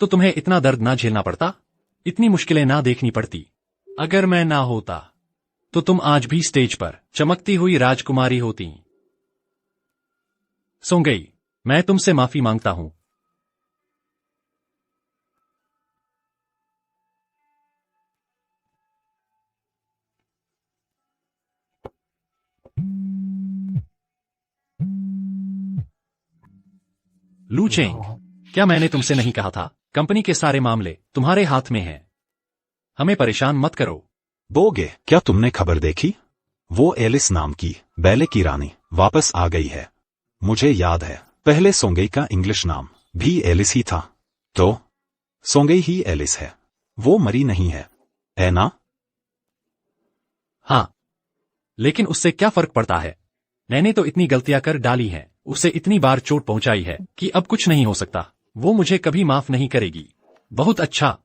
तो तुम्हें इतना दर्द ना झेलना पड़ता, इतनी मुश्किलें ना देखनी पड़ती। अगर मैं ना होता, तो तुम आज भी स्टेज पर चमकती हुई राजकुमारी होती। सोंगई, मैं तुमसे माफी मांगता हूं। लू चेंग, क्या मैंने तुमसे नहीं कहा था कंपनी के सारे मामले तुम्हारे हाथ में हैं? हमें परेशान मत करो। बोगे, क्या तुमने खबर देखी? वो एलिस नाम की बैले की रानी वापस आ गई है। मुझे याद है पहले सोंगई का इंग्लिश नाम भी एलिस ही था, तो सोंगई ही एलिस है। वो मरी नहीं है ना? हाँ, लेकिन उससे क्या फर्क पड़ता है? मैंने तो इतनी गलतियां कर डाली हैं, उसे इतनी बार चोट पहुंचाई है कि अब कुछ नहीं हो सकता। वो मुझे कभी माफ नहीं करेगी। बहुत अच्छा।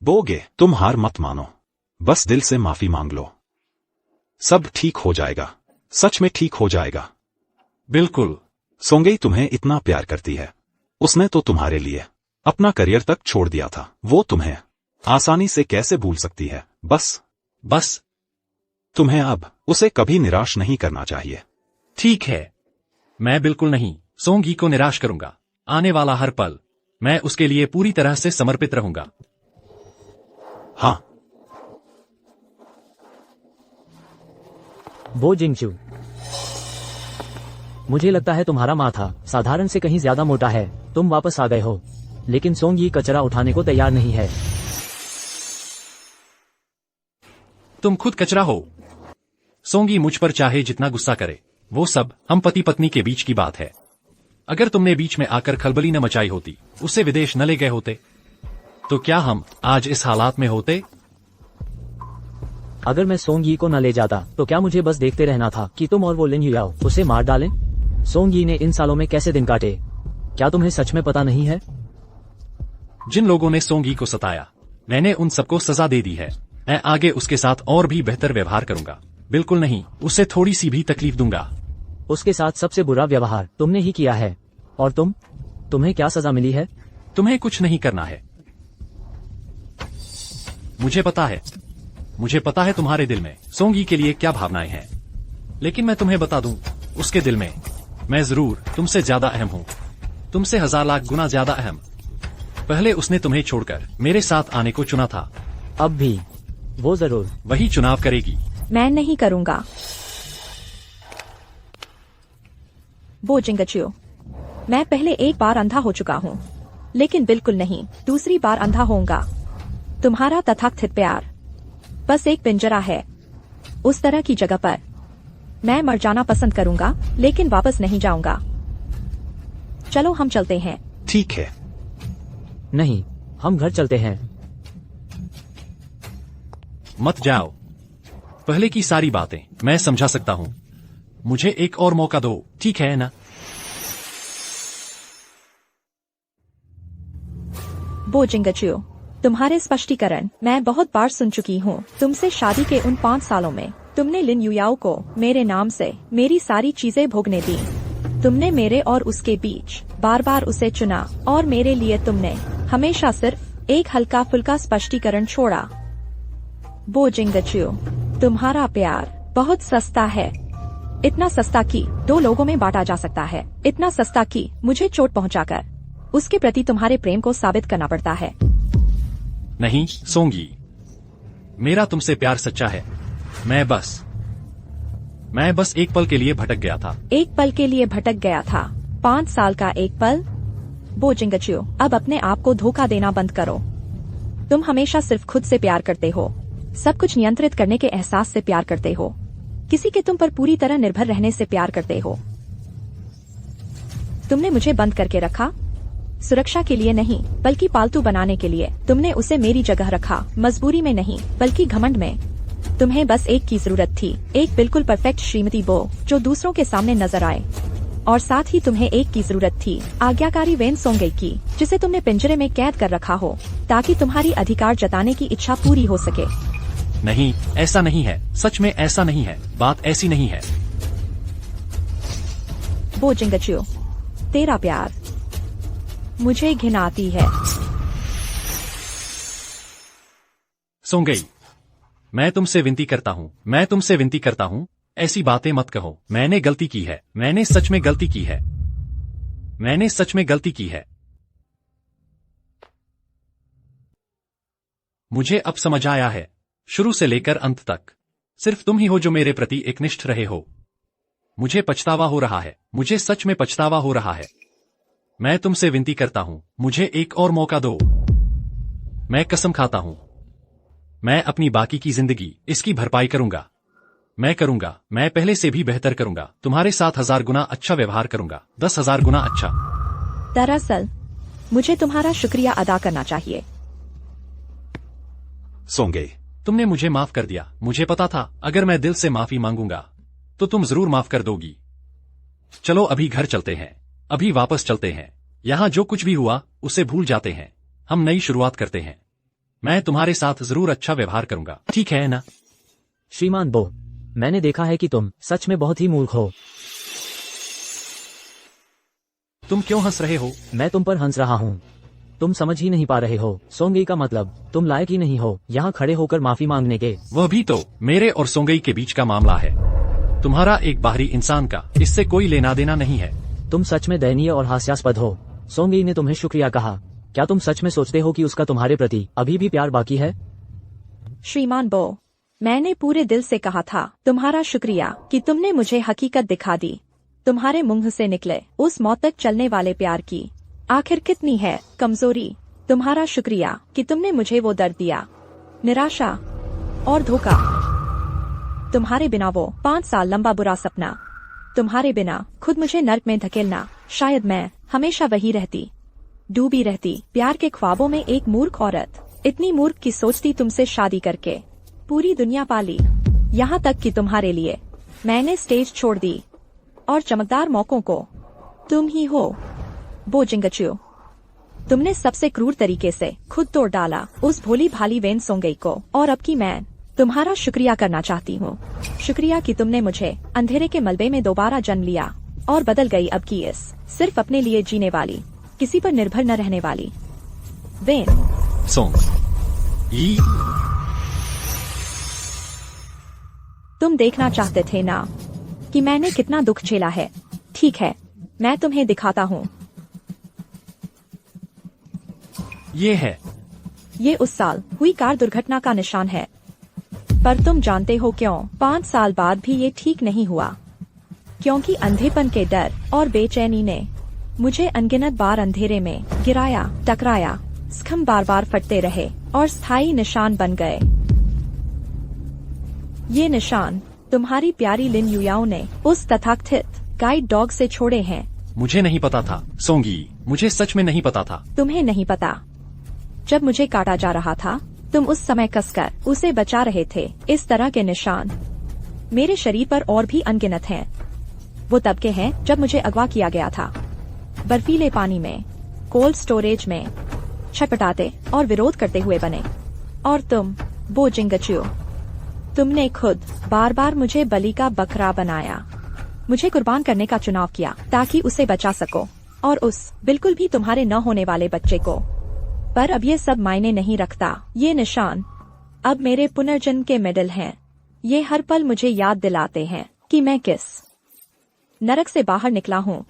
बोगे, तुम हार मत मानो, बस दिल से माफी मांग लो। सब ठीक हो जाएगा, सच में ठीक हो जाएगा। बिल्कुल। सोंगई तुम्हें इतना प्यार करती है, उसने तो तुम्हारे लिए अपना करियर तक छोड़ दिया था, वो तुम्हें आसानी से कैसे भूल सकती है। बस तुम्हें अब उसे कभी निराश नहीं करना चाहिए। ठीक है, मैं बिल्कुल नहीं सोंगी को निराश करूंगा। आने वाला हर पल मैं उसके लिए पूरी तरह से समर्पित रहूंगा। हाँ। बो जिंगचू, मुझे लगता है तुम्हारा माथा साधारण से कहीं ज्यादा मोटा है। तुम वापस आ गए हो, लेकिन सोंगी कचरा उठाने को तैयार नहीं है। तुम खुद कचरा हो। सोंगी मुझ पर चाहे जितना गुस्सा करे, वो सब हम पति पत्नी के बीच की बात है। अगर तुमने बीच में आकर खलबली न मचाई होती, उसे विदेश न ले गए होते, तो क्या हम आज इस हालात में होते? अगर मैं सोंगी को न ले जाता तो क्या मुझे बस देखते रहना था कि तुम और वो लिन युयाओ उसे मार डालें? सोंगी ने इन सालों में कैसे दिन काटे, क्या तुम्हें सच में पता नहीं है? जिन लोगों ने सोंगी को सताया, मैंने उन सबको सजा दे दी है। मैं आगे उसके साथ और भी बेहतर व्यवहार करूंगा। बिल्कुल नहीं, उसे थोड़ी सी भी तकलीफ दूंगा। उसके साथ सबसे बुरा व्यवहार तुमने ही किया है। और तुम्हें क्या सजा मिली है? तुम्हें कुछ नहीं करना है। मुझे पता है तुम्हारे दिल में सोंगी के लिए क्या भावनाएं हैं, लेकिन मैं तुम्हें बता दूं, उसके दिल में मैं जरूर तुमसे ज्यादा अहम हूं, तुमसे 1000 लाख गुना ज्यादा अहम। पहले उसने तुम्हें छोड़कर मेरे साथ आने को चुना था, अब भी वो जरूर वही चुनाव करेगी। मैं नहीं करूंगा। बो जिंगचू, मैं पहले एक बार अंधा हो चुका हूँ, लेकिन बिल्कुल नहीं दूसरी बार अंधा होऊंगा। तुम्हारा तथाकथित प्यार बस एक पिंजरा है। उस तरह की जगह पर मैं मर जाना पसंद करूंगा, लेकिन वापस नहीं जाऊंगा। चलो हम चलते हैं। ठीक है। नहीं, हम घर चलते हैं। मत जाओ। पहले की सारी बातें मैं समझा सकता हूँ, मुझे एक और मौका दो, ठीक है ना? बो जिंगचू, तुम्हारे स्पष्टीकरण मैं बहुत बार सुन चुकी हूँ। तुमसे शादी के उन 5 सालों में तुमने लिन युयाओ को मेरे नाम से मेरी सारी चीजें भोगने दी। तुमने मेरे और उसके बीच बार बार उसे चुना, और मेरे लिए तुमने हमेशा सिर्फ एक हल्का फुल्का स्पष्टीकरण छोड़ा। बो जिंगचू, तुम्हारा प्यार बहुत सस्ता है, इतना सस्ता कि 2 लोगों में बांटा जा सकता है, इतना सस्ता कि मुझे चोट पहुंचाकर उसके प्रति तुम्हारे प्रेम को साबित करना पड़ता है। नहीं सोंगी, मेरा तुमसे प्यार सच्चा है। मैं बस एक पल के लिए भटक गया था। एक पल के लिए भटक गया था? 5 साल का एक पल? बो जिंगचू, अब अपने आप को धोखा देना बंद करो। तुम हमेशा सिर्फ खुद से प्यार करते हो, सब कुछ नियंत्रित करने के एहसास से प्यार करते हो, किसी के तुम पर पूरी तरह निर्भर रहने से प्यार करते हो। तुमने मुझे बंद करके रखा, सुरक्षा के लिए नहीं बल्कि पालतू बनाने के लिए। तुमने उसे मेरी जगह रखा, मजबूरी में नहीं बल्कि घमंड में। तुम्हें बस एक की जरूरत थी, एक बिल्कुल परफेक्ट श्रीमती बो जो दूसरों के सामने नजर आए, और साथ ही तुम्हें एक की जरूरत थी, आज्ञाकारी वेन सोंगई की, जिसे तुमने पिंजरे में कैद कर रखा हो ताकि तुम्हारी अधिकार जताने की इच्छा पूरी हो सके। नहीं, ऐसा नहीं है, सच में ऐसा नहीं है, बात ऐसी नहीं है। बो जिंगचू, तेरा प्यार मुझे घिनाती है। सोंगई, मैं तुमसे विनती करता हूँ, ऐसी बातें मत कहो। मैंने गलती की है, मैंने सच में गलती की है। मुझे अब समझ आया है, शुरू से लेकर अंत तक सिर्फ तुम ही हो जो मेरे प्रति एकनिष्ठ रहे हो। मुझे पछतावा हो रहा है, मुझे सच में पछतावा हो रहा है। मैं तुमसे विनती करता हूं, मुझे एक और मौका दो। मैं कसम खाता हूं, मैं अपनी बाकी की जिंदगी इसकी भरपाई करूंगा। मैं पहले से भी बेहतर करूंगा, तुम्हारे साथ 1000 गुना अच्छा व्यवहार करूंगा, 10,000 गुना अच्छा। दरअसल मुझे तुम्हारा शुक्रिया अदा करना चाहिए। सोंगई, तुमने मुझे माफ कर दिया। मुझे पता था अगर मैं दिल से माफी मांगूंगा तो तुम जरूर माफ कर दोगी। चलो अभी घर चलते हैं, अभी वापस चलते हैं। यहाँ जो कुछ भी हुआ उसे भूल जाते हैं, हम नई शुरुआत करते हैं। मैं तुम्हारे साथ जरूर अच्छा व्यवहार करूंगा, ठीक है ना? श्रीमान बो, मैंने देखा है कि तुम सच में बहुत ही मूर्ख हो। तुम क्यों हंस रहे हो? मैं तुम पर हंस रहा हूँ। तुम समझ ही नहीं पा रहे हो सोंगई का मतलब तुम लायक ही नहीं हो यहाँ खड़े होकर माफी मांगने के। वह भी तो मेरे और सोंगई के बीच का मामला है, तुम्हारा एक बाहरी इंसान का इससे कोई लेना देना नहीं है। तुम सच में दयनीय और हास्यास्पद हो। सोंगई ने तुम्हें शुक्रिया कहा। क्या तुम सच में सोचते हो कि उसका तुम्हारे प्रति अभी भी प्यार बाकी है? श्रीमान बो, मैंने पूरे दिल से कहा था तुम्हारा शुक्रिया कि तुमने मुझे हकीकत दिखा दी। तुम्हारे मुंह से निकले उस मौत तक चलने वाले प्यार की आखिर कितनी है कमजोरी। तुम्हारा शुक्रिया कि तुमने मुझे वो दर्द दिया, निराशा और धोखा। तुम्हारे बिना वो 5 साल लंबा बुरा सपना, तुम्हारे बिना खुद मुझे नर्क में धकेलना। शायद मैं हमेशा वही रहती, डूबी रहती प्यार के ख्वाबों में। एक मूर्ख औरत, इतनी मूर्ख की सोचती तुमसे शादी करके पूरी दुनिया पाली, यहाँ तक कि तुम्हारे लिए मैंने स्टेज छोड़ दी और चमकदार मौकों को तुम ही हो बो जिंगचू। तुमने सबसे क्रूर तरीके से खुद तोड़ डाला उस भोली भाली वेन सोंगई को। और अब की मैं तुम्हारा शुक्रिया करना चाहती हूँ। शुक्रिया कि तुमने मुझे अंधेरे के मलबे में दोबारा जन्म लिया और बदल गई अब की इस सिर्फ अपने लिए जीने वाली, किसी पर निर्भर न रहने वाली वेन सोंग ई। तुम देखना चाहते थे ना कि मैंने कितना दुख झेला है। ठीक है, मैं तुम्हें दिखाता हूँ। ये उस साल हुई कार दुर्घटना का निशान है। पर तुम जानते हो क्यों 5 साल बाद भी ये ठीक नहीं हुआ? क्योंकि अंधेपन के डर और बेचैनी ने मुझे अनगिनत बार अंधेरे में गिराया, टकराया। स्तंभ बार बार फटते रहे और स्थायी निशान बन गए। ये निशान तुम्हारी प्यारी लिन युयाओ ने उस तथाकथित गाइड डॉग से छोड़े हैं। मुझे नहीं पता था सोंगी, मुझे सच में नहीं पता था। तुम्हें नहीं पता? जब मुझे काटा जा रहा था तुम उस समय कसकर उसे बचा रहे थे। इस तरह के निशान मेरे शरीर पर और भी अनगिनत हैं। वो तब के हैं जब मुझे अगवा किया गया था, बर्फीले पानी में, कोल्ड स्टोरेज में, छटपटाते और विरोध करते हुए बने। और तुम बो जिंगचू, तुमने खुद बार बार मुझे बलि का बकरा बनाया, मुझे कुर्बान करने का चुनाव किया ताकि उसे बचा सको और उस बिल्कुल भी तुम्हारे न होने वाले बच्चे को। पर अब ये सब मायने नहीं रखता। ये निशान अब मेरे पुनर्जन्म के मेडल हैं। ये हर पल मुझे याद दिलाते हैं कि मैं किस नरक से बाहर निकला हूँ।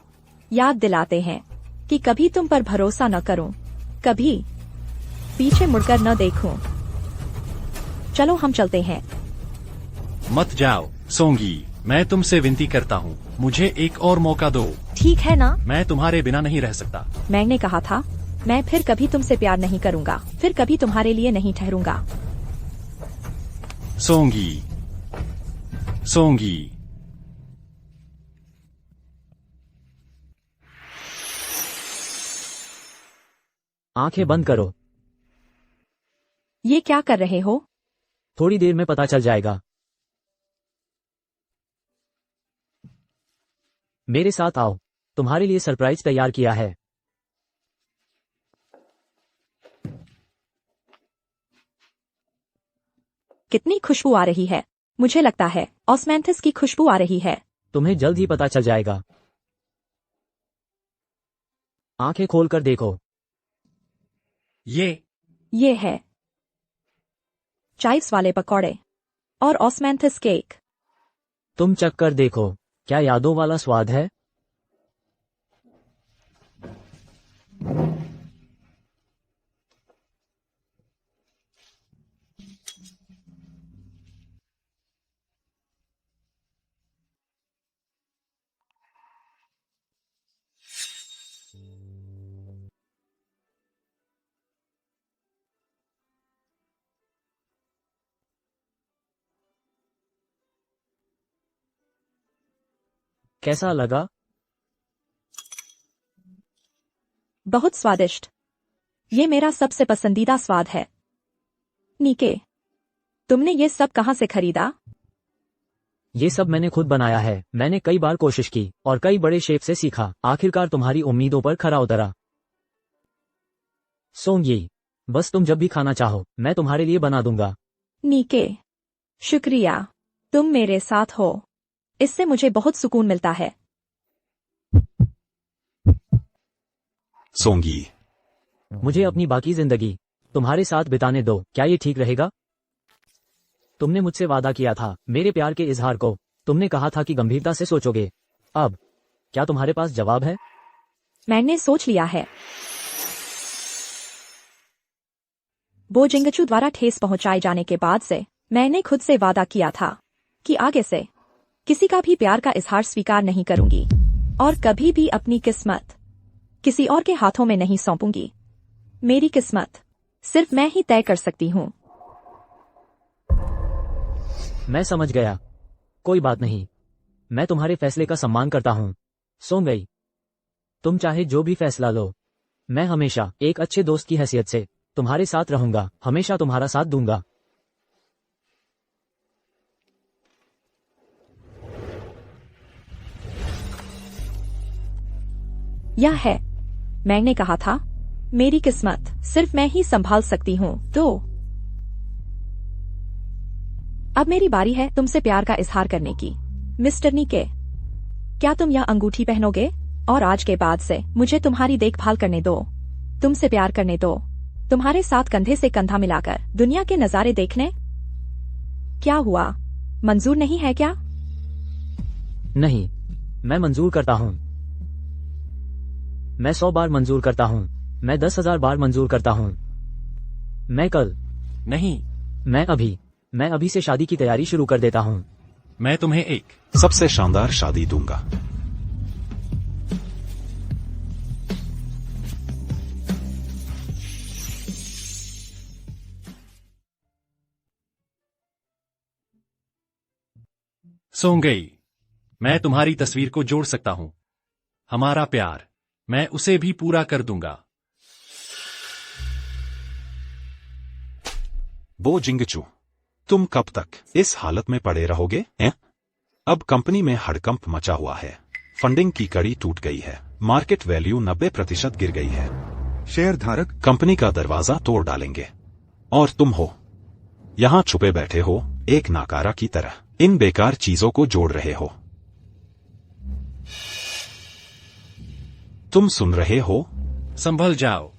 याद दिलाते हैं कि कभी तुम पर भरोसा न करूं, कभी पीछे मुड़कर न देखूं। चलो हम चलते हैं। मत जाओ सोंगी, मैं तुमसे विनती करता हूँ, मुझे एक और मौका दो। ठीक है ना? मैं तुम्हारे बिना नहीं रह सकता। मैंने कहा था मैं फिर कभी तुमसे प्यार नहीं करूंगा, फिर कभी तुम्हारे लिए नहीं ठहरूंगा। सोंगी, सोंगी। आंखें बंद करो। ये क्या कर रहे हो? थोड़ी देर में पता चल जाएगा। मेरे साथ आओ, तुम्हारे लिए सरप्राइज तैयार किया है। कितनी खुशबू आ रही है। मुझे लगता है ऑस्मेंथिस की खुशबू आ रही है। तुम्हें जल्द ही पता चल जाएगा। आंखें खोलकर देखो। ये है चाइव्स वाले पकौड़े और ऑस्मेंथिस केक। तुम चख कर देखो, क्या यादों वाला स्वाद है? कैसा लगा? बहुत स्वादिष्ट। ये मेरा सबसे पसंदीदा स्वाद है। नीके, तुमने ये सब कहाँ से खरीदा? ये सब मैंने खुद बनाया है। मैंने कई बार कोशिश की और कई बड़े शेफ से सीखा। आखिरकार तुम्हारी उम्मीदों पर खरा उतरा। सोंगी, बस तुम जब भी खाना चाहो मैं तुम्हारे लिए बना दूंगा। नीके, शुक्रिया। तुम मेरे साथ हो, इससे मुझे बहुत सुकून मिलता है। सोंगी, मुझे अपनी बाकी जिंदगी तुम्हारे साथ बिताने दो, क्या ये ठीक रहेगा? तुमने मुझसे वादा किया था मेरे प्यार के इजहार को, तुमने कहा था कि गंभीरता से सोचोगे। अब क्या तुम्हारे पास जवाब है? मैंने सोच लिया है। बो जिंगचू द्वारा ठेस पहुंचाए जाने के बाद से मैंने खुद से वादा किया था कि आगे से किसी का भी प्यार का इजहार स्वीकार नहीं करूंगी और कभी भी अपनी किस्मत किसी और के हाथों में नहीं सौंपूंगी। मेरी किस्मत सिर्फ मैं ही तय कर सकती हूँ। मैं समझ गया, कोई बात नहीं, मैं तुम्हारे फैसले का सम्मान करता हूँ। सोंगई, तुम चाहे जो भी फैसला लो, मैं हमेशा एक अच्छे दोस्त की हैसियत से तुम्हारे साथ रहूंगा, हमेशा तुम्हारा साथ दूंगा। यह है, मैंने कहा था मेरी किस्मत सिर्फ मैं ही संभाल सकती हूँ। तो अब मेरी बारी है तुमसे प्यार का इजहार करने की। मिस्टर नीके, क्या तुम यह अंगूठी पहनोगे? और आज के बाद से मुझे तुम्हारी देखभाल करने दो, तुमसे प्यार करने दो, तुम्हारे साथ कंधे से कंधा मिलाकर दुनिया के नजारे देखने। क्या हुआ, मंजूर नहीं है क्या? नहीं, मैं मंजूर करता हूँ। मैं 100 बार मंजूर करता हूँ, मैं 10,000 बार मंजूर करता हूँ। मैं कल नहीं, मैं अभी से शादी की तैयारी शुरू कर देता हूँ। मैं तुम्हें एक सबसे शानदार शादी दूंगा। सोंगई, मैं तुम्हारी तस्वीर को जोड़ सकता हूं। हमारा प्यार, मैं उसे भी पूरा कर दूंगा। बो जिंगचू, तुम कब तक इस हालत में पड़े रहोगे? अब कंपनी में हड़कंप मचा हुआ है, फंडिंग की कड़ी टूट गई है, मार्केट वैल्यू 90% गिर गई है, शेयरधारक कंपनी का दरवाजा तोड़ डालेंगे और तुम हो यहां छुपे बैठे हो एक नाकारा की तरह, इन बेकार चीजों को जोड़ रहे हो। तुम सुन रहे हो? संभल जाओ।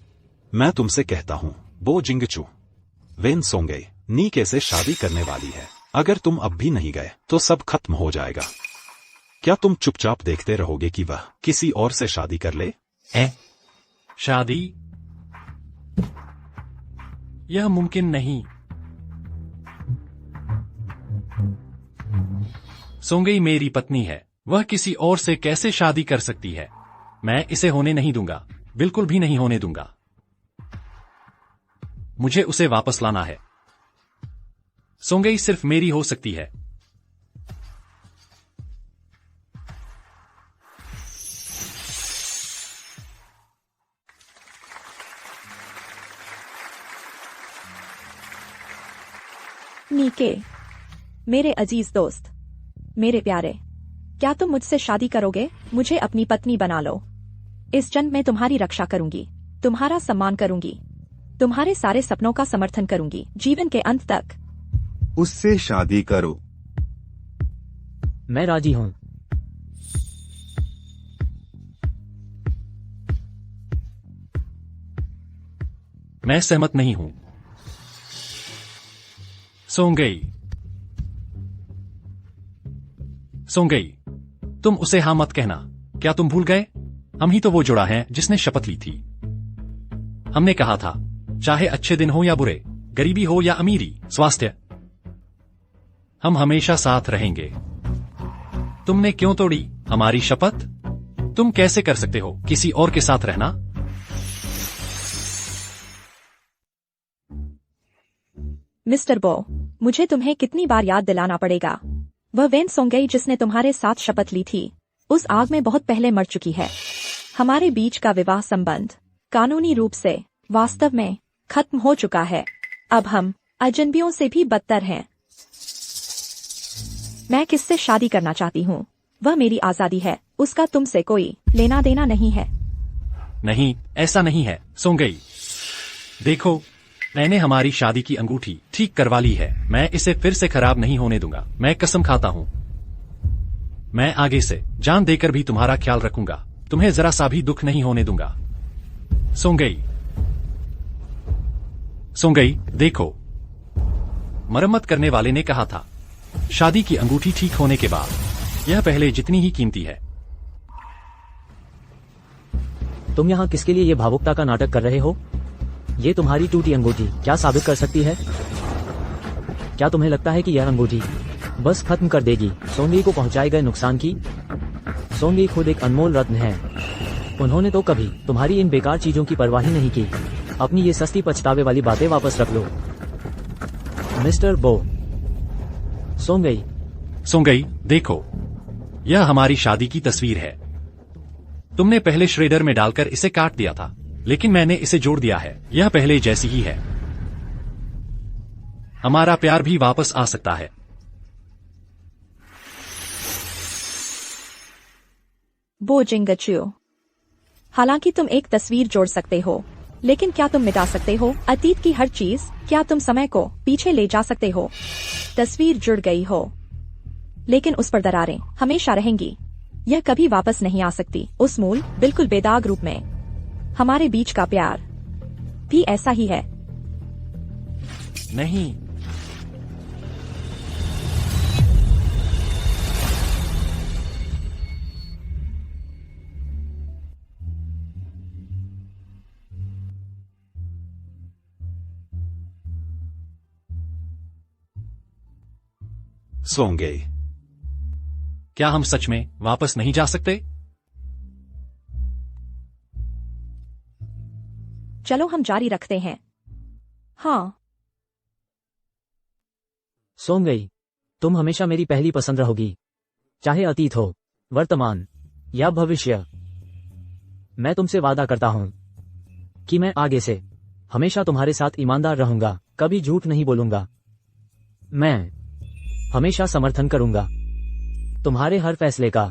मैं तुमसे कहता हूं बो जिंगचू, वेन सोंगे नीके से शादी करने वाली है। अगर तुम अब भी नहीं गए तो सब खत्म हो जाएगा। क्या तुम चुपचाप देखते रहोगे कि वह किसी और से शादी कर ले? शादी? यह मुमकिन नहीं। सोंगई मेरी पत्नी है, वह किसी और से कैसे शादी कर सकती है? मैं इसे होने नहीं दूंगा, बिल्कुल भी नहीं होने दूंगा। मुझे उसे वापस लाना है। सोंगई सिर्फ मेरी हो सकती है। नीके, मेरे अजीज दोस्त, मेरे प्यारे, क्या तुम मुझसे शादी करोगे? मुझे अपनी पत्नी बना लो। इस जन्म में तुम्हारी रक्षा करूंगी, तुम्हारा सम्मान करूंगी, तुम्हारे सारे सपनों का समर्थन करूंगी, जीवन के अंत तक। उससे शादी करो। मैं राजी हूं। मैं सहमत नहीं हूं। सोंगई, सोंगई, तुम उसे हाँ मत कहना। क्या तुम भूल गए? हम ही तो वो जोड़ा है जिसने शपथ ली थी। हमने कहा था, चाहे अच्छे दिन हो या बुरे, गरीबी हो या अमीरी, स्वास्थ्य, हम हमेशा साथ रहेंगे। तुमने क्यों तोड़ी हमारी शपथ? तुम कैसे कर सकते हो किसी और के साथ रहना? मिस्टर बो, मुझे तुम्हें कितनी बार याद दिलाना पड़ेगा? वह वेन सोंगई जिसने तुम्हारे साथ शपथ ली थी, उस आग में बहुत पहले मर चुकी है। हमारे बीच का विवाह संबंध कानूनी रूप से वास्तव में खत्म हो चुका है। अब हम अजनबियों से भी बदतर हैं। मैं किससे शादी करना चाहती हूँ, वह मेरी आजादी है, उसका तुमसे कोई लेना देना नहीं है। नहीं, ऐसा नहीं है सोंगई। देखो, मैंने हमारी शादी की अंगूठी ठीक करवा ली है। मैं इसे फिर से खराब नहीं होने दूंगा। मैं कसम खाता हूँ, मैं आगे से जान देकर भी तुम्हारा ख्याल रखूंगा। तुम्हें जरा सा भी दुख नहीं होने दूंगा। सोंगई, देखो, मरम्मत करने वाले ने कहा था, शादी की अंगूठी ठीक होने के बाद यह पहले जितनी ही कीमती है। तुम यहाँ किसके लिए ये भावुकता का नाटक कर रहे हो? ये तुम्हारी टूटी अंगूठी क्या साबित कर सकती है? क्या तुम्हें लगता है कि यह अंगूठी बस खत्म कर देगी सोंगी को पहुंचाए गए नुकसान की? सोंगी खुद एक अनमोल रत्न है। उन्होंने तो कभी तुम्हारी इन बेकार चीजों की परवाह ही नहीं की। अपनी ये सस्ती पछतावे वाली बातें वापस रख लो मिस्टर बो। सोंगई, देखो, यह हमारी शादी की तस्वीर है। तुमने पहले श्रेडर में डालकर इसे काट दिया था, लेकिन मैंने इसे जोड़ दिया है। यह पहले जैसी ही है। हमारा प्यार भी वापस आ सकता है। बो जिंगचू, हालांकि तुम एक तस्वीर जोड़ सकते हो, लेकिन क्या तुम मिटा सकते हो अतीत की हर चीज? क्या तुम समय को पीछे ले जा सकते हो? तस्वीर जुड़ गई हो, लेकिन उस पर दरारें हमेशा रहेंगी। यह कभी वापस नहीं आ सकती। उस मूल बिल्कुल बेदाग रूप में हमारे बीच का प्यार भी ऐसा ही है। नहीं, सोंगई, क्या हम सच में वापस नहीं जा सकते? चलो हम जारी रखते हैं। हाँ, सोंगई, तुम हमेशा मेरी पहली पसंद रहोगी, चाहे अतीत हो, वर्तमान या भविष्य। मैं तुमसे वादा करता हूं कि मैं आगे से हमेशा तुम्हारे साथ ईमानदार रहूंगा, कभी झूठ नहीं बोलूंगा। मैं हमेशा समर्थन करूंगा तुम्हारे हर फैसले का।